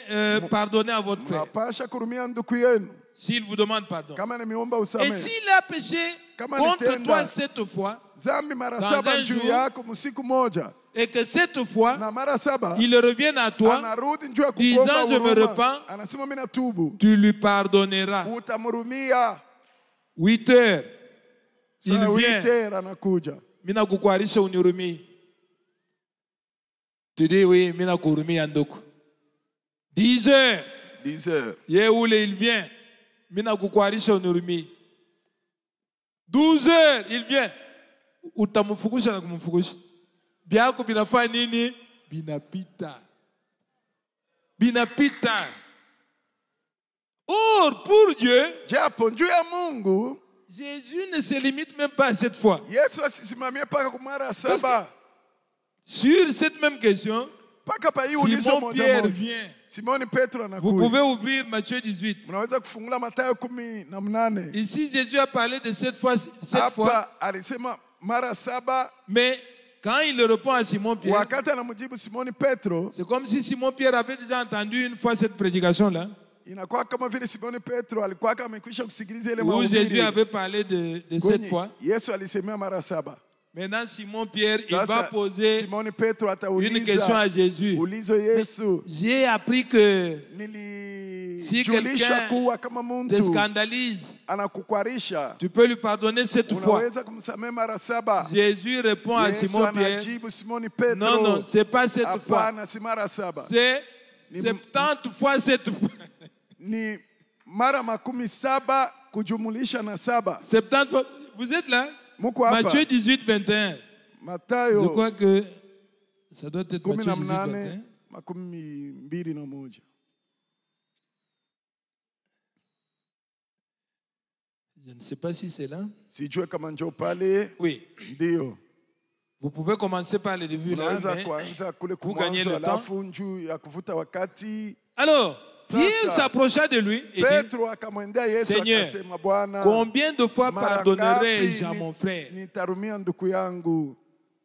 pardonner à votre frère, mnapasha kurumia ndugu yenu s'il vous demande pardon. kama nimeomba Et usame. s'il a péché Kama contre nitenda toi cette fois, zambi mara Dans saba un juu jour, yako msiku moja, et que cette fois, na mara saba il revienne à toi, anarudi juu ya disant, kukuomba je me huruma, repens, anasema mimi natubu, tu lui pardonneras. utamhurumia. 8 heures, il Saa vient. witera anakuja, Mina kukuarisha unirumii. Tu dis oui, mina kurumia ndugu. 10 heures, 10 heures, ye ule il vient. Mina kukuarisha unirumii. 12 heures, il vient. Utamfukusha na kumfukusha. Byako binafanya nini? Binapita. Binapita. Or, pour Dieu, japo juu ya Mungu Jésus ne se limite même pas à cette fois. Yesu asisimamie paka kumara saba, Sur cette même question, paka pa hii ulizo Simon moja Pierre moja. vient. Simoni Petro Vous anakuja. pouvez ouvrir Matthieu 18. Mnaweza kufungula Mathayo 18. Ici, Jésus a parlé de cette fois, Hapa alisema mara saba, mais quand il répond à Simon Pierre, wakati anamjibu Simoni Petro, c'est comme si Simon Pierre avait déjà entendu une fois cette prédication-là, inakuwa kama vile Simoni Petro alikuwa kama amekwisha kusikiliza ile où Jésus mahubiri. avait parlé de cette Kwenye fois. Yesu alisemea mara saba. Maintenant, Simon Pierre, il va Sasa poser Simoni Petro une question à atauliza Jésus. ulizo Yesu, J'ai appris que si nilijulisha quelqu'un kuwa kama te mtu scandalise, anakukwarisha tu peux lui pardonner 7 fois. unaweza kumsamehe mara saba. Jésus répond à Yesu Simon Pierre, anajibu Simoni Petro, non, non, c'est pas 7 fois, hapana, si mara saba, c'est 70 fois 7 fois. ni mara 17 kujumulisha na saba. 70 fois. Vous êtes là? Muko hapa Matthieu 18, 21. Je Mathayo crois que ça doit être Matthieu 18, 18 21. 21. Je ne sais pas si c'est là. Sijue kama njoo pale. Oui. Ndio. Vous pouvez commencer par le début là. Unaweza mais kuanza kule pour gagner kumwanzo le temps. alafu njuu ya kuvuta wakati. Alors, Sasa, Pierre s'approcha de lui et dit, Petro akamwendea Yesu Seigneur, akasema, Bwana, combien de fois mara pardonnerai-je à ngapi mon frère? nitarumia ndugu yangu?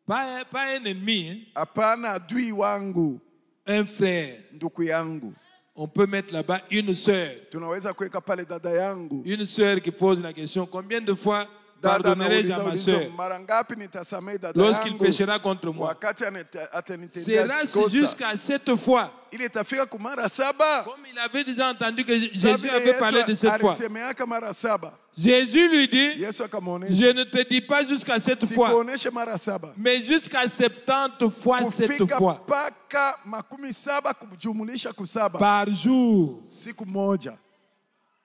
Pas un ennemi, hein? Hapana adui wangu, Un frère. ndugu yangu. On peut mettre là-bas une sœur. Tunaweza kuweka pale dada yangu. Une sœur qui pose la question, combien de fois Dada pardonnerai-je à anauliza ma ulizo, sœur mara ngapi nitasamehe dada lorsqu'il yangu péchera contre moi? wakati atanitendea Sera kosa? jusqu'à 7 fois. Ili itafika kumara saba. Comme il avait déjà entendu que Sa Jésus vile avait Yesu parlé de 7 fois. alisemeaka mara saba. Jésus lui dit, Yesu je akamwonyesha, ne te dis pas jusqu'à 7 fois, sikuoneshe mara saba, mais jusqu'à 70 fois 7 kufika fois mpaka 17 kujumulisha kusaba, par jour. siku moja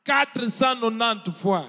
490 fois.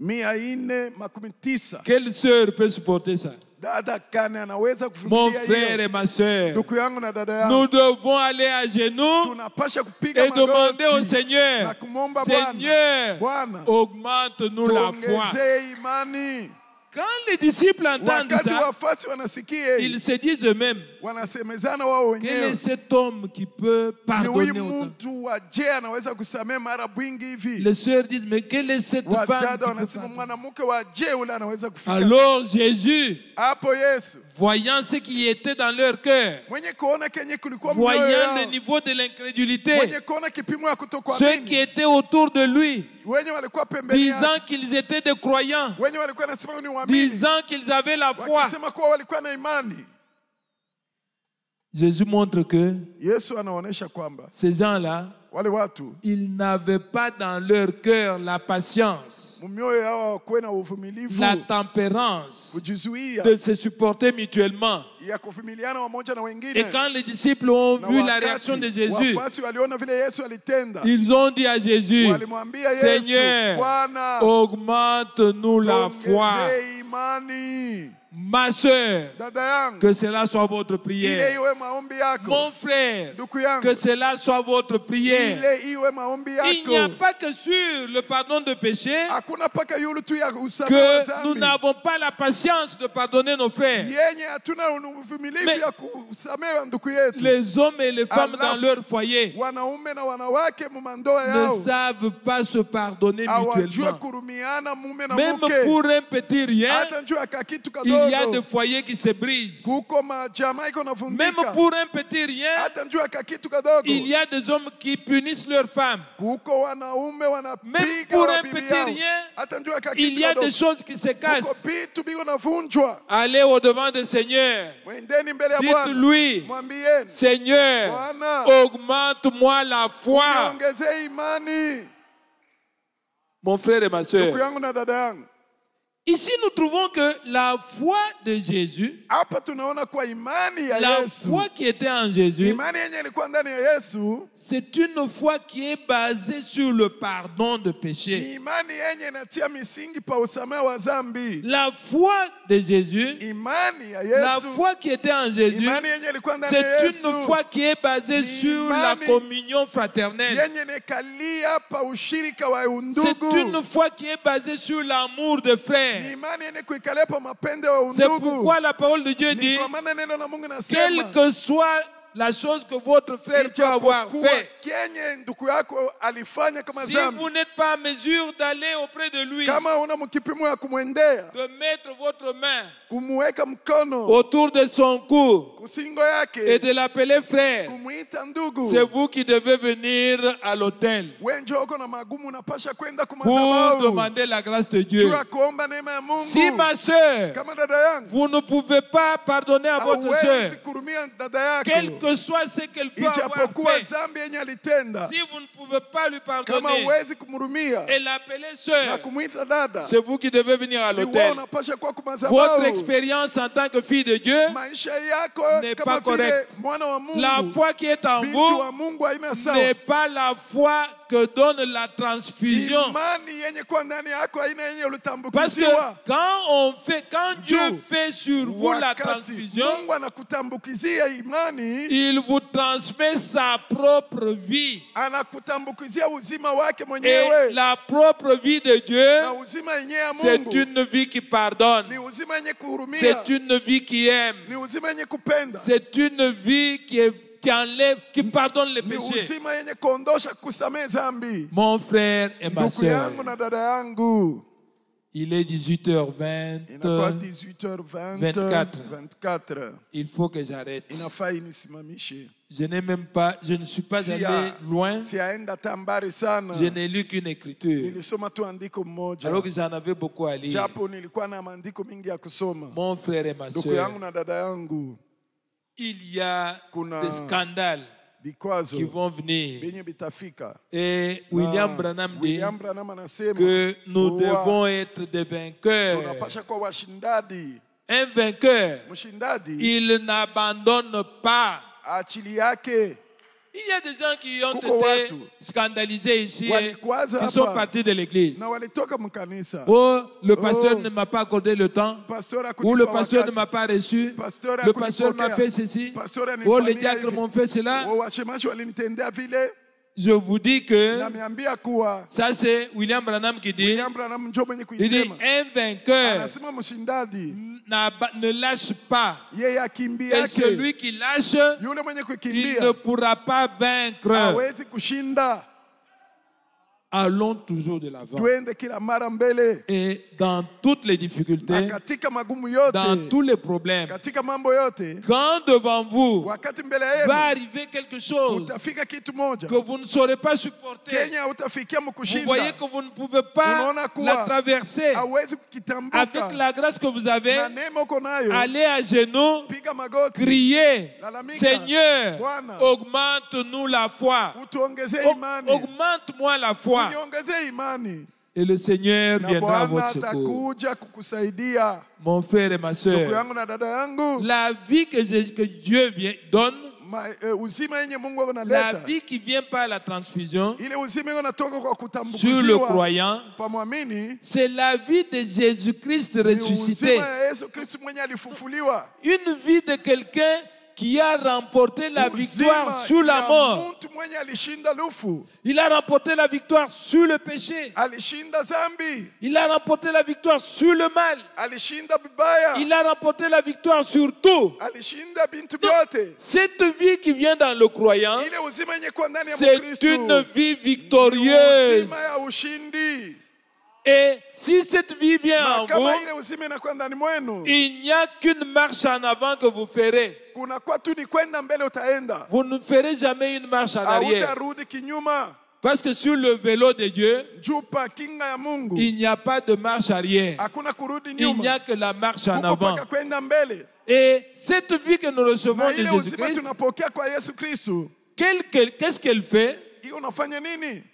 490. Quelle sœur peut supporter ça? Dada kane anaweza Mon kuvumilia frère hiyo? et ma sœur, Ndugu yangu na dada yangu, nous devons aller à genoux tunapasha kupiga et demander au magoti na Seigneur, kumwomba Bwana, Seigneur, Bwana, augmente-nous la foi. tuongezee imani. Quand les disciples entendent Wakati ça, wafasi wanasikia hii, ils se disent eux-mêmes, wanasemezana wao quel est wenyewe, cet homme qui peut ni huyu pardonner autant? mtu wa je anaweza kusamehe mara bwingi hivi? Les sœurs disent, mais quelle est cette femme Wadada qui peut wanasema pardonner? mwanamke wa je ule anaweza kufika. Alors Jésus, Hapo Yesu voyant ce qui était dans leur cœur, mwenye kuona kenye kulikuwa mioyo voyant yao, le niveau de l'incrédulité, mwenye kuona kipimo ya ceux qui kutokuamini, étaient autour de lui, wenye walikuwa pembeni disant yake, qu'ils étaient des croyants, wenye walikuwa nasema ni waamini, disant qu'ils avaient la foi, wakisema kuwa walikuwa na imani. Jésus montre que Yesu anaonyesha kwamba ces gens-là, wale watu ils n'avaient pas dans leur cœur la patience, mumioyo yao hawakuwa na uvumilivu, la tempérance kujizuia de se supporter mutuellement. ya kuvumiliana wamoja na Et wengine. quand les disciples ont Na vu la wakati réaction de Jésus, wafasi waliona vile Yesu alitenda, ils ont dit à Jésus, walimwambia Yesu, Seigneur, Bwana, augmente-nous la foi. tuongezee imani. Ma soeur, dada yangu, que cela soit votre ile prière. iwe maombi yako. Mon frère, Ndugu yangu, que cela soit votre prière. ile iwe maombi Il n'y a yako. pas que sur le pardon de péché Hakuna paka yulu tu ya usamehe que wa nous dhambi. n'avons pas la patience de pardonner nos frères. Yenye hatuna uvumilivu Mais- ya kusamehe ndugu yetu. Les hommes et les femmes Allah- dans leur foyer Wanaume na wanawake mumandoa ne yao savent pas se pardonner hawajue mutuellement. kurumiana mume na Même mke. pour un petit rien, Hata njoo akakitu il y a des kadogo. foyers qui se brisent. Kuko majamaa iko Même navundika. pour un petit rien, Hata njoo akakitu kadogo. il y a des hommes qui punissent leurs femmes. Kuko wanaume Même wanapiga pour un wabibi petit yao. rien, Hata njoo il akakitu y a kadogo. des choses qui se Kuko cassent. vitu biko navunjwa. Allez au-devant du Seigneur. Mwendeni mbele ya Bwana. Dites-lui, Mwambieni, Seigneur, Bwana, augmente-moi la foi. niongezee imani. Mon frère et ma Ndugu soeur, yangu na dada yangu. ici nous trouvons que la foi de Jésus, Hapa tunaona kwa imani ya la Yesu. foi qui était en Jésus, Imani yenye ilikuwa ndani ya Yesu c'est une foi qui est basée sur le pardon de ni péché. imani yenye inatia misingi pa usamehe wa dhambi. La foi de Jésus, Imani ya la Yesu, foi qui était en Jésus, imani yenye ilikuwa ndani ya c'est Yesu une foi qui est basée sur la Imani communion fraternelle. yenye nekalia pa ushirika wa C'est undugu. une foi qui est basée sur l'amour de Ni frères. imani yenye kuikalia pa mapendo wa C'est undugu. pourquoi la parole de Dieu Ni dit, kwa maana neno la Mungu quelle nasema que soit la chose que votre frère peut avoir ijapokuwa fait, kenye ndugu yako alifanya kama si dhambi, vous n'êtes pas en mesure d'aller auprès de lui, kama una mkipimo ya kumwendea, de mettre votre main kumuweka mkono autour de son cou kusingo et yake, de l'appeler frère, kumuita ndugu, c'est vous qui devez venir à l'autel wenje uko na magumu, unapasha kwenda pour kumazabau demander la grâce de Dieu. jua kuomba neema ya Mungu. Si ma soeur, Kama dada yangu vous ne pouvez pas pardonner à votre hauwezi soeur, kurumia dada quel yako, que soit ce qu'elle peut avoir ijapokuwa fait, dhambi yenye alitenda, si vous ne pouvez pas lui kama pardonner huwezi kumrumia et l'appeler na soeur, kumwita dada, c'est vous qui devez venir à ni wewe l'autel. unapasha kuwa Votre kumazabau. expérience en tant que fille de Dieu, Maisha yako n'est kama pas vile correct. mwana wa Mungu, la foi qui est en binti vous wa Mungu haina sawa. n'est pas la foi que donne la transfusion. Imani yenye kuwa ndani yako haina yenye Parce que ulitambukiziwa. quand Dieu fait sur vous la Wakati transfusion, Mungu anakutambukizia imani, il vous transmet sa propre vie. anakutambukizia uzima wake Et mwenyewe, la propre vie de Dieu, na uzima yenyewe ya c'est Mungu une vie qui pardonne. ni uzima yenye kuhurumia, C'est une vie qui aime. ni uzima yenye kupenda, C'est une vie qui enlève, qui pardonne les ni péchés. uzima yenye kuondosha kusamehe dhambi. Mon frère et ma Ndugu soeur, yangu na dada yangu, il est 18h20. inakuwa 18h20 24. 24. Il faut que j'arrête. Inafaa inisimamishe. Je ne suis pas allé loin. Siaenda tambari sana. Je n'ai lu qu'une écriture. Nilisoma tu andiko moja. Alors que j'en avais beaucoup à lire. Japo nilikuwa na maandiko mingi ya kusoma. Mon frère et ma Ndugu soeur, yangu na dada yangu, il y a kuna des scandales vikwazo qui vont venir. benye bitafika. Et William Na Branham dit William Branham anasema que nous kuwa devons être des vainqueurs. tunapasha kuwa washindadi. Un vainqueur, Mshindadi il n'abandonne pas. achili yake. Il y a des gens qui ont Kuko été watu scandalisés ici et walikwaza qui sont hapa partis de l'église. na walitoka mkanisa. Oh, le pasteur Oh. ne m'a pas accordé le temps. Pasteur Ou le hakunipa pasteur ne wakati. m'a pas reçu. Pasteur Le pasteur m'a hakunipokea. fait ceci. Pasteur Oh, alinifanyia les diacres hivi. m'ont fait cela. Oh, washemashi walinitendea vile. Je vous dis que Nameambia kuwa ça c'est William Branham qui dit, William Branham ndio mwenye il dit kuisema. un vainqueur Anasema mshindadi ne lâche pas. yeye akimbi Et yake, celui qui lâche, yule mwenye il ne kukimbia pourra pas vaincre. hawezi kushinda. Allons toujours de l'avant. Tuende kila mara mbele, Et dans toutes les na difficultés, katika magumu yote, dans tous les problèmes, katika mambo yote, quand devant vous wakati mbele va yenu arriver quelque chose utafika kitu moja que vous ne saurez pas supporter, Kenya utafikia vous mkushinda, voyez que vous ne pouvez pas Unaona kuwa la traverser. hawezi kukitambuka. Avec la grâce que vous avez, Na neema uko nayo, allez à genoux, piga magoti, criez, lalamika, Seigneur, Bwana, augmente-nous la foi. utuongezee imani, Augmente-moi la foi. uniongezee imani, Et le Seigneur na viendra à Bwana votre secours. atakuja kukusaidia. Mon frère et ma Ndugu soeur, yangu na dada yangu, la vie que Dieu donne, uzima yenye Mungu La analeta, vie qui vient par la transfusion ile uzima yenye inatoka kwa sur le kutambukiziwa croyant, kwa mwamini, c'est la vie de Jésus-Christ ni ressuscité. uzima ya Yesu Kristo mwenye alifufuliwa. Une vie de quelqu'un qui a remporté la victoire Uzima sur la ya mort. mtu mwenye alishinda lufu, Il a remporté la victoire sur le péché. alishinda zambi, Il a remporté la victoire sur le mal. alishinda bibaya, Il a remporté la victoire sur tout. alishinda bintu vyote. Cette vie qui vient dans le croyant, Ile uzima yenye kwa ndani ya c'est Mkristo une vie ni victorieuse. uzima ya ushindi. Et si cette vie vient Na en kama vous, ile uzima inakuwa ndani mwenu, il n'y a qu'une marche en avant que vous ferez. kuna kwa tu ni kwenda mbele, utaenda, Vous ne ferez jamais une marche en arrière. hautarudi kinyuma. Parce que sur le vélo de Dieu, Jupa kinga ya Mungu, il n'y a pas de marche arrière. hakuna kurudi Il n'y nyuma, a que la marche en kuko avant. paka kwenda mbele. Et cette vie que nous recevons Na de ile uzima Jésus-Christ, tunapokea kwa Yesu Kristo, qu'est-ce qu'elle fait? hiyo unafanya nini?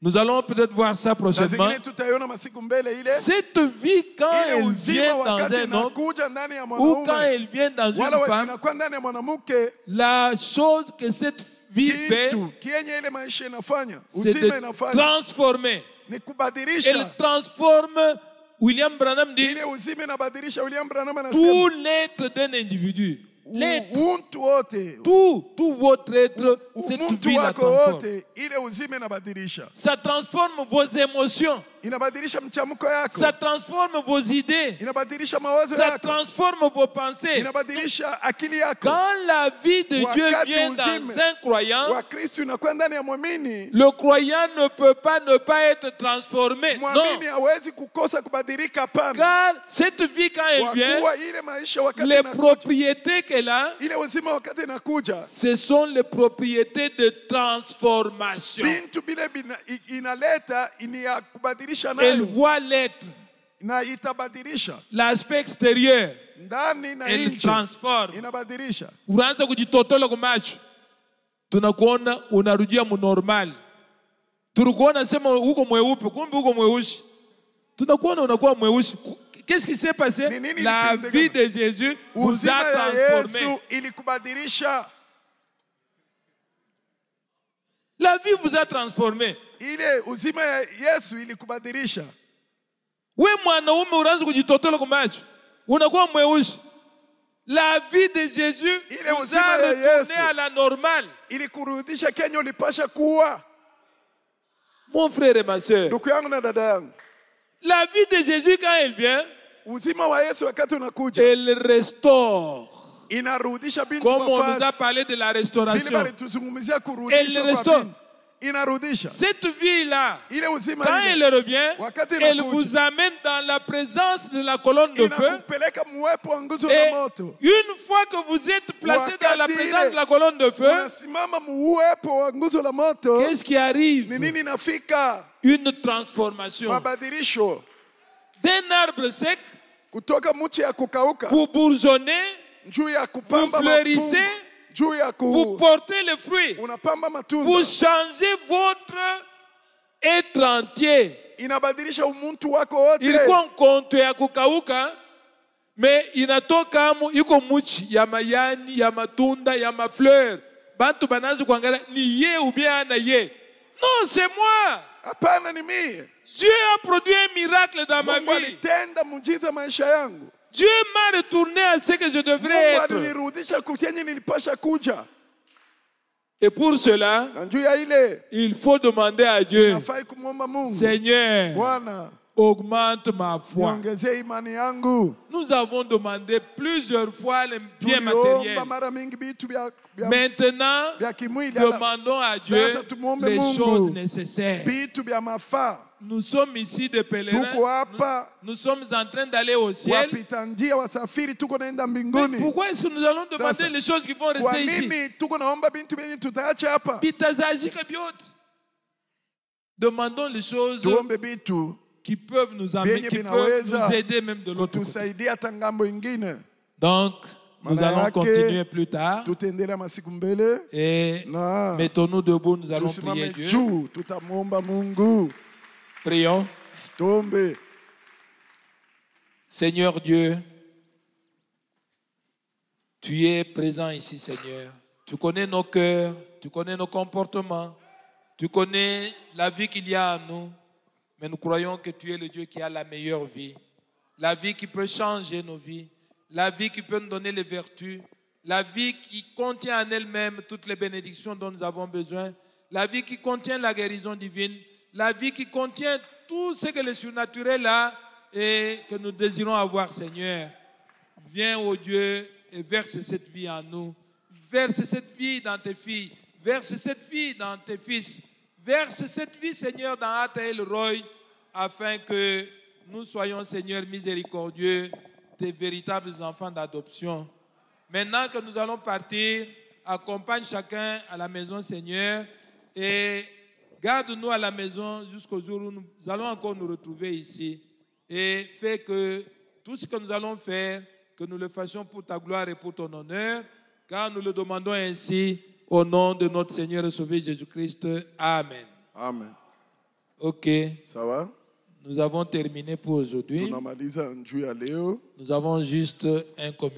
Nous allons peut-être voir ça Na prochainement. zingine tutaiona masiku mbele. Ile Cette vie, quand ile elle uzima vient dans wakati un homme, inakuja ndani ya ou quand mwanaume, elle vient dans wala une femme, inakuwa ndani ya mwanamke, la chose que cette vie fait, kitu kienye ile maisha inafanya, c'est uzima de inafanya transformer. ni Elle kubadilisha. transforme, William Branham dit, Ile uzima inabadilisha. William Branham tout anasema l'être d'un individu. L'être, mtu wote, tout votre être, cette mtu vie la wako transforme. wote, ile uzima inabadilisha, Ça transforme vos émotions. inabadilisha mchamko yako, Ça transforme vos idées. inabadilisha mawazo Ça yako, transforme vos pensées. inabadilisha akili yako. Quand la vie de Dieu Wakati vient dans uzima un croyant, wa Kristo inakuwa ndani ya mwamini, le croyant ne peut pas ne pas être transformé. Non. mwamini hawezi kukosa kubadilika. Hapana, Car cette vie, quand elle kwa vient, kuwa ile maisha wakati les inakuja, propriétés qu'elle a, ile uzima wakati inakuja, ce sont les propriétés de transformation. bintu bile inaleta ni ya kubadilisha Elle nayo, voit l'être, na itabadilisha l'aspect extérieur. ndani na Elle nje, transforme. inabadilisha. Unaanza kujitotola kwa macho, tunakuona unarudia munormal. Tulikuona sema uko mweupe, kumbe uko mweusi. Tunakuona unakuwa mweusi. Qu'est-ce qui s'est passé? Ni nini La ilitendeka? vie de Jésus vous Uzima a ya transformé. Yesu ilikubadilisha, La vie vous a transformé. ile uzima ya Yesu ilikubadilisha. We mwanaume unaanza kujitotola kwa macho, unakuwa mweusi. La vie de Jésus Ile vous uzima a ya retourné Yesu. à la normale. Ilikurudisha Kenya ulipasha kuwa. Mon frère et ma sœur, Ndugu yangu na dada yangu, la vie de Jésus quand elle vient, uzima wa Yesu wakati unakuja, elle restaure. inarudisha bintu Comme on nous a mafasi. parlé de la Vile restauration. balituzungumzia Elle kurudisha kwa restaure. bintu, inarudisha Cette vie-là, ile uzima quand ile, elle revient, wakati elle inakuja, vous amène dans la présence de la colonne de feu. inakupeleka muwepo wa nguzo Et la moto. une fois que vous êtes placé dans la Wakati présence ile, de la colonne de feu, unasimama muwepo wa nguzo la moto, qu'est-ce qui arrive? ni nini inafika? Une transformation. Mabadilisho D'un arbre sec, kutoka mchi ya kukauka vous bourgeonnez, juu ya kupamba vous fleurissez, mapungu, juu ya vous portez les fruits. unapamba matunda, Vous changez votre être entier. inabadilisha umuntu wako wote. Ilikuwa mkonto ya kukauka, me inatoka amu iko muchi ya mayani, ya matunda, ya mafleur. Bantu banaanza kuangalia ni ye ou bien ana ye. Non, c'est moi. Hapana, ni mie. Dieu a produit un miracle dans ma Mungu vie. alitenda muujiza maisha yangu. Dieu m'a retourné à ce que je devrais Mungu être. alinirudisha kwenye nilipasha kuja. Et pour cela, Na juu ya ile il faut demander à Dieu, nafai kumwomba Mungu, Seigneur, Bwana, augmente ma foi. niongezee imani yangu. Nous avons demandé plusieurs fois les biens Tuliomba matériels. mara mingi vitu vya Maintenant, vya kimwili, demandons à Dieu Sasa tumuombe les Mungu. choses nécessaires. vitu vya mafaa. Nous sommes ici des pèlerins. Tuko hapa Nous sommes en train d'aller au ciel. wapita njia, wasafiri, tuko naenda Mais mbinguni. pourquoi est-ce que nous allons demander Sasa, les choses qui vont Kwa rester ici? nini tuko naomba bintu vyenye tutaacha hapa? Bitazajika biote. Demandons les choses Tuombe bitu qui peuvent nous amener, Vyenye qui peuvent vinaweza nous aider même de l'autre côté. tusaidia hata ngambo ingine. Donc, nous Maana allons yake, continuer plus tard. Tutaendelea masiku mbele Et na mettons-nous debout, nous allons prier tusimame Dieu. juu, tutamwomba Mungu. Prions. Tuombe. Seigneur Dieu, tu es présent ici, Seigneur. Tu connais nos cœurs, tu connais nos comportements, tu connais la vie qu'il y a en nous. Mais nous croyons que tu es le Dieu qui a la meilleure vie. La vie qui peut changer nos vies. La vie qui peut nous donner les vertus. La vie qui contient en elle-même toutes les bénédictions dont nous avons besoin. La vie qui contient la guérison divine. La vie qui contient tout ce que le surnaturel a et que nous désirons avoir, Seigneur. Viens, ô Dieu, et verse cette vie en nous. Verse cette vie dans tes filles. Verse cette vie dans tes fils. Verse cette vie, Seigneur, dans Ata et le Roy, afin que nous soyons, Seigneur, miséricordieux, tes véritables enfants d'adoption. Maintenant que nous allons partir, accompagne chacun à la maison, Seigneur, et garde-nous à la maison jusqu'au jour où nous allons encore nous retrouver ici. Et fais que tout ce que nous allons faire, que nous le fassions pour ta gloire et pour ton honneur, car nous le demandons ainsi au nom de notre Seigneur et Sauveur Jésus-Christ. Amen. Amen. Ok. Ça va? Nous avons terminé pour aujourd'hui. Tunamaliza njuu ya leo. Nous avons juste un communiqué.